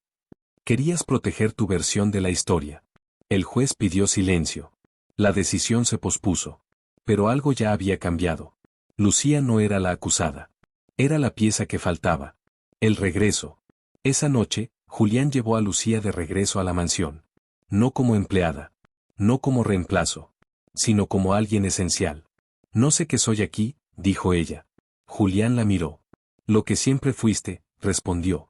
Querías proteger tu versión de la historia. El juez pidió silencio. La decisión se pospuso. Pero algo ya había cambiado. Lucía no era la acusada. Era la pieza que faltaba. El regreso. Esa noche, Julián llevó a Lucía de regreso a la mansión. No como empleada. No como reemplazo. Sino como alguien esencial. No sé qué soy aquí, dijo ella. Julián la miró. Lo que siempre fuiste, respondió.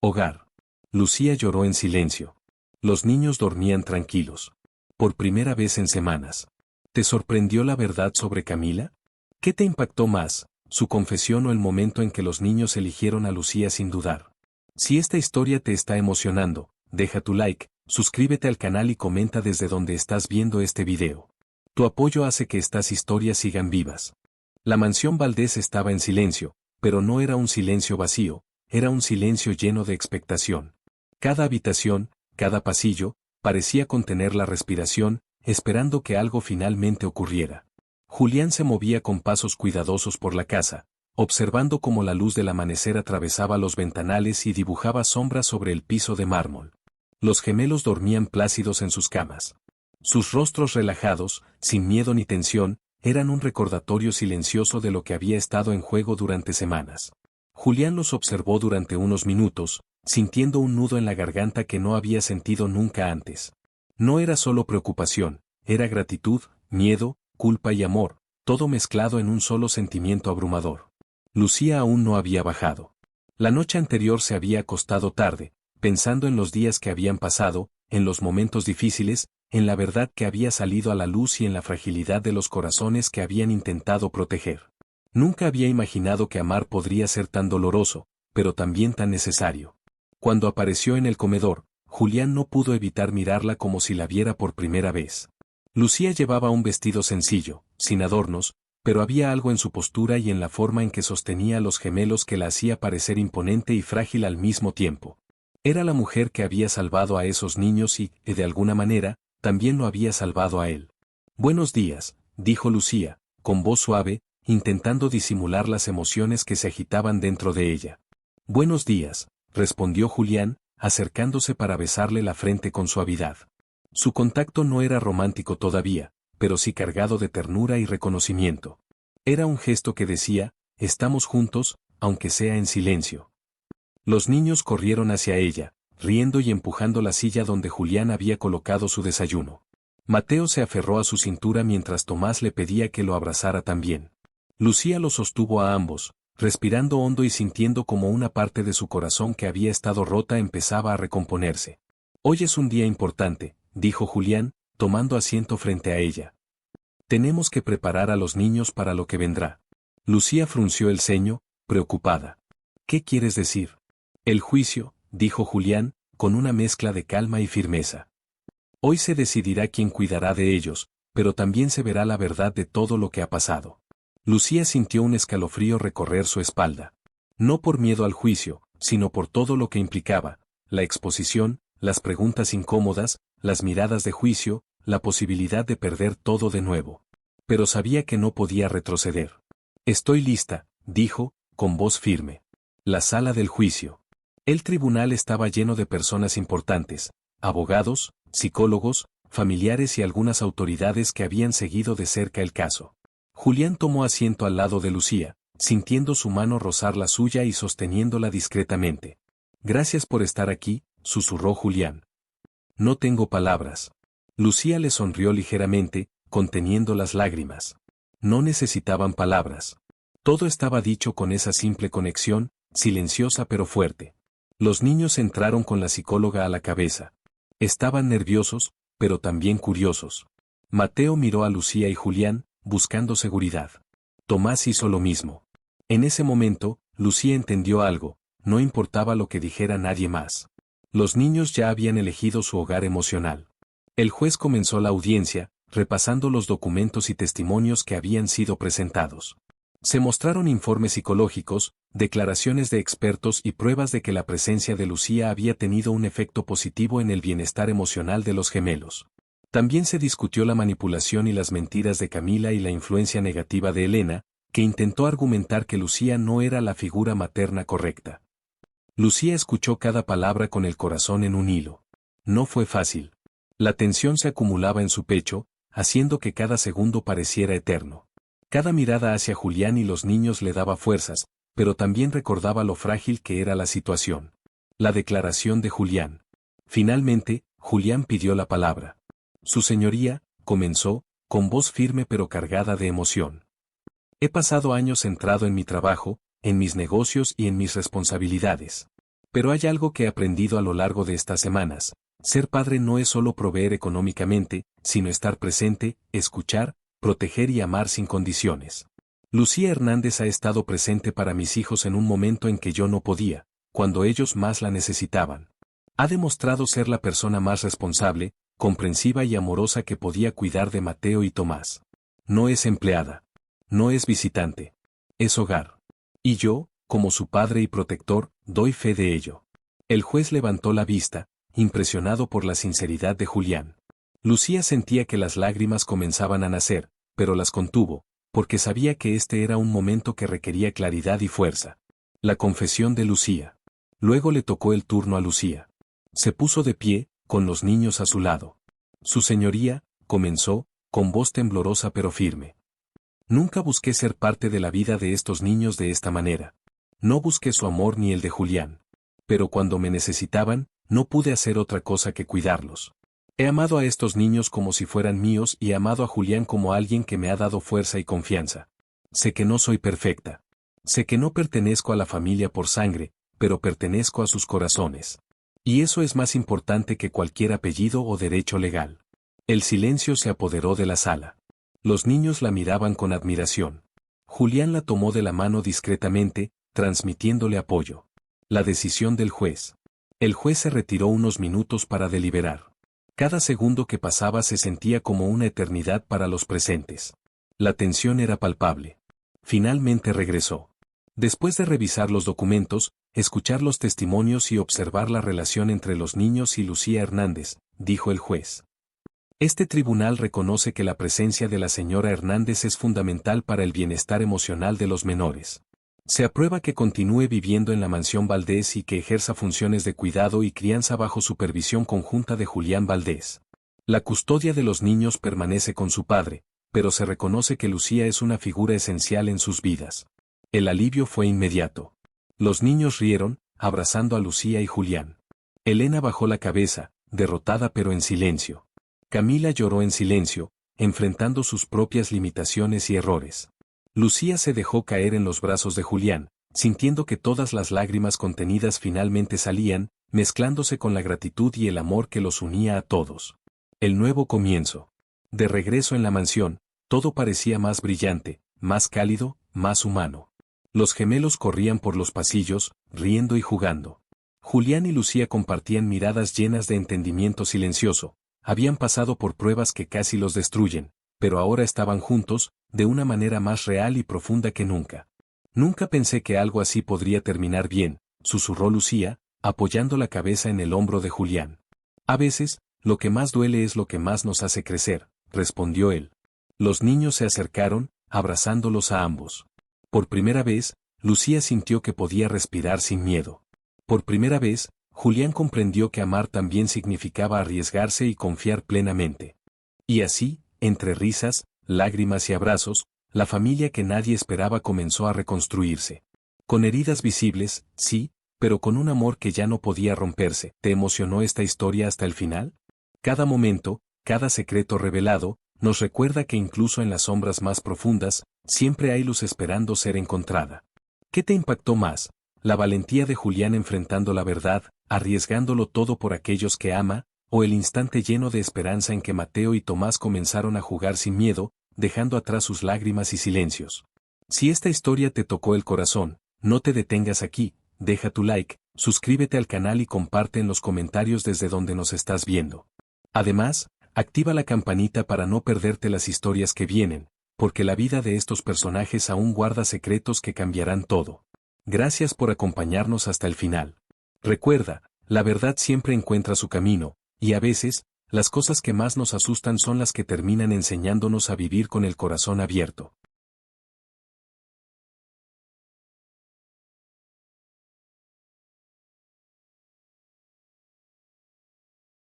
Hogar. Lucía lloró en silencio. Los niños dormían tranquilos. Por primera vez en semanas. ¿Te sorprendió la verdad sobre Camila? ¿Qué te impactó más, su confesión o el momento en que los niños eligieron a Lucía sin dudar? Si esta historia te está emocionando, deja tu like, suscríbete al canal y comenta desde donde estás viendo este video. Tu apoyo hace que estas historias sigan vivas. La mansión Valdés estaba en silencio, pero no era un silencio vacío, era un silencio lleno de expectación. Cada habitación, cada pasillo, parecía contener la respiración, esperando que algo finalmente ocurriera. Julián se movía con pasos cuidadosos por la casa, observando cómo la luz del amanecer atravesaba los ventanales y dibujaba sombras sobre el piso de mármol. Los gemelos dormían plácidos en sus camas. Sus rostros relajados, sin miedo ni tensión, eran un recordatorio silencioso de lo que había estado en juego durante semanas. Julián los observó durante unos minutos, sintiendo un nudo en la garganta que no había sentido nunca antes. No era solo preocupación, era gratitud, miedo, culpa y amor, todo mezclado en un solo sentimiento abrumador. Lucía aún no había bajado. La noche anterior se había acostado tarde, pensando en los días que habían pasado, en los momentos difíciles, en la verdad que había salido a la luz y en la fragilidad de los corazones que habían intentado proteger. Nunca había imaginado que amar podría ser tan doloroso, pero también tan necesario. Cuando apareció en el comedor, Julián no pudo evitar mirarla como si la viera por primera vez. Lucía llevaba un vestido sencillo, sin adornos, pero había algo en su postura y en la forma en que sostenía a los gemelos que la hacía parecer imponente y frágil al mismo tiempo. Era la mujer que había salvado a esos niños y, de alguna manera, también lo había salvado a él. «Buenos días», dijo Lucía, con voz suave, intentando disimular las emociones que se agitaban dentro de ella. «Buenos días», respondió Julián, acercándose para besarle la frente con suavidad. Su contacto no era romántico todavía, pero sí cargado de ternura y reconocimiento. Era un gesto que decía, «Estamos juntos, aunque sea en silencio». Los niños corrieron hacia ella, riendo y empujando la silla donde Julián había colocado su desayuno. Mateo se aferró a su cintura mientras Tomás le pedía que lo abrazara también. Lucía los sostuvo a ambos, respirando hondo y sintiendo como una parte de su corazón que había estado rota empezaba a recomponerse. «Hoy es un día importante», dijo Julián, tomando asiento frente a ella. «Tenemos que preparar a los niños para lo que vendrá». Lucía frunció el ceño, preocupada. «¿Qué quieres decir?» «El juicio», dijo Julián, con una mezcla de calma y firmeza. «Hoy se decidirá quién cuidará de ellos, pero también se verá la verdad de todo lo que ha pasado». Lucía sintió un escalofrío recorrer su espalda. No por miedo al juicio, sino por todo lo que implicaba, la exposición, las preguntas incómodas, las miradas de juicio, la posibilidad de perder todo de nuevo. Pero sabía que no podía retroceder. «Estoy lista», dijo, con voz firme. La sala del juicio. El tribunal estaba lleno de personas importantes, abogados, psicólogos, familiares y algunas autoridades que habían seguido de cerca el caso. Julián tomó asiento al lado de Lucía, sintiendo su mano rozar la suya y sosteniéndola discretamente. «Gracias por estar aquí», susurró Julián. «No tengo palabras». Lucía le sonrió ligeramente, conteniendo las lágrimas. No necesitaban palabras. Todo estaba dicho con esa simple conexión, silenciosa pero fuerte. Los niños entraron con la psicóloga a la cabeza. Estaban nerviosos, pero también curiosos. Mateo miró a Lucía y Julián, buscando seguridad. Tomás hizo lo mismo. En ese momento, Lucía entendió algo, no importaba lo que dijera nadie más. Los niños ya habían elegido su hogar emocional. El juez comenzó la audiencia, repasando los documentos y testimonios que habían sido presentados. Se mostraron informes psicológicos, declaraciones de expertos y pruebas de que la presencia de Lucía había tenido un efecto positivo en el bienestar emocional de los gemelos. También se discutió la manipulación y las mentiras de Camila y la influencia negativa de Elena, que intentó argumentar que Lucía no era la figura materna correcta. Lucía escuchó cada palabra con el corazón en un hilo. No fue fácil. La tensión se acumulaba en su pecho, haciendo que cada segundo pareciera eterno. Cada mirada hacia Julián y los niños le daba fuerzas, pero también recordaba lo frágil que era la situación. La declaración de Julián. Finalmente, Julián pidió la palabra. «Su señoría», comenzó, con voz firme pero cargada de emoción. «He pasado años centrado en mi trabajo, en mis negocios y en mis responsabilidades. Pero hay algo que he aprendido a lo largo de estas semanas. Ser padre no es solo proveer económicamente, sino estar presente, escuchar, proteger y amar sin condiciones. Lucía Hernández ha estado presente para mis hijos en un momento en que yo no podía, cuando ellos más la necesitaban. Ha demostrado ser la persona más responsable, comprensiva y amorosa que podía cuidar de Mateo y Tomás. No es empleada. No es visitante. Es hogar. Y yo, como su padre y protector, doy fe de ello». El juez levantó la vista, impresionado por la sinceridad de Julián. Lucía sentía que las lágrimas comenzaban a nacer, pero las contuvo, porque sabía que este era un momento que requería claridad y fuerza. La confesión de Lucía. Luego le tocó el turno a Lucía. Se puso de pie, con los niños a su lado. «Su señoría», comenzó, con voz temblorosa pero firme. «Nunca busqué ser parte de la vida de estos niños de esta manera. No busqué su amor ni el de Julián. Pero cuando me necesitaban, no pude hacer otra cosa que cuidarlos. He amado a estos niños como si fueran míos y he amado a Julián como alguien que me ha dado fuerza y confianza. Sé que no soy perfecta. Sé que no pertenezco a la familia por sangre, pero pertenezco a sus corazones. Y eso es más importante que cualquier apellido o derecho legal. El silencio se apoderó de la sala. Los niños la miraban con admiración. Julián la tomó de la mano discretamente, transmitiéndole apoyo. La decisión del juez. El juez se retiró unos minutos para deliberar. Cada segundo que pasaba se sentía como una eternidad para los presentes. La tensión era palpable. Finalmente regresó. Después de revisar los documentos, escuchar los testimonios y observar la relación entre los niños y Lucía Hernández, dijo el juez. Este tribunal reconoce que la presencia de la señora Hernández es fundamental para el bienestar emocional de los menores. Se aprueba que continúe viviendo en la mansión Valdés y que ejerza funciones de cuidado y crianza bajo supervisión conjunta de Julián Valdés. La custodia de los niños permanece con su padre, pero se reconoce que Lucía es una figura esencial en sus vidas. El alivio fue inmediato. Los niños rieron, abrazando a Lucía y Julián. Elena bajó la cabeza, derrotada pero en silencio. Camila lloró en silencio, enfrentando sus propias limitaciones y errores. Lucía se dejó caer en los brazos de Julián, sintiendo que todas las lágrimas contenidas finalmente salían, mezclándose con la gratitud y el amor que los unía a todos. El nuevo comienzo. De regreso en la mansión, todo parecía más brillante, más cálido, más humano. Los gemelos corrían por los pasillos, riendo y jugando. Julián y Lucía compartían miradas llenas de entendimiento silencioso. Habían pasado por pruebas que casi los destruyen, pero ahora estaban juntos, de una manera más real y profunda que nunca. Nunca pensé que algo así podría terminar bien, susurró Lucía, apoyando la cabeza en el hombro de Julián. A veces, lo que más duele es lo que más nos hace crecer, respondió él. Los niños se acercaron, abrazándolos a ambos. Por primera vez, Lucía sintió que podía respirar sin miedo. Por primera vez, Julián comprendió que amar también significaba arriesgarse y confiar plenamente. Y así, entre risas, lágrimas y abrazos, la familia que nadie esperaba comenzó a reconstruirse. Con heridas visibles, sí, pero con un amor que ya no podía romperse. ¿Te emocionó esta historia hasta el final? Cada momento, cada secreto revelado, nos recuerda que incluso en las sombras más profundas, siempre hay luz esperando ser encontrada. ¿Qué te impactó más? ¿La valentía de Julián enfrentando la verdad, arriesgándolo todo por aquellos que ama, o el instante lleno de esperanza en que Mateo y Tomás comenzaron a jugar sin miedo, dejando atrás sus lágrimas y silencios? Si esta historia te tocó el corazón, no te detengas aquí, deja tu like, suscríbete al canal y comparte en los comentarios desde donde nos estás viendo. Además, activa la campanita para no perderte las historias que vienen, porque la vida de estos personajes aún guarda secretos que cambiarán todo. Gracias por acompañarnos hasta el final. Recuerda, la verdad siempre encuentra su camino, y a veces, las cosas que más nos asustan son las que terminan enseñándonos a vivir con el corazón abierto.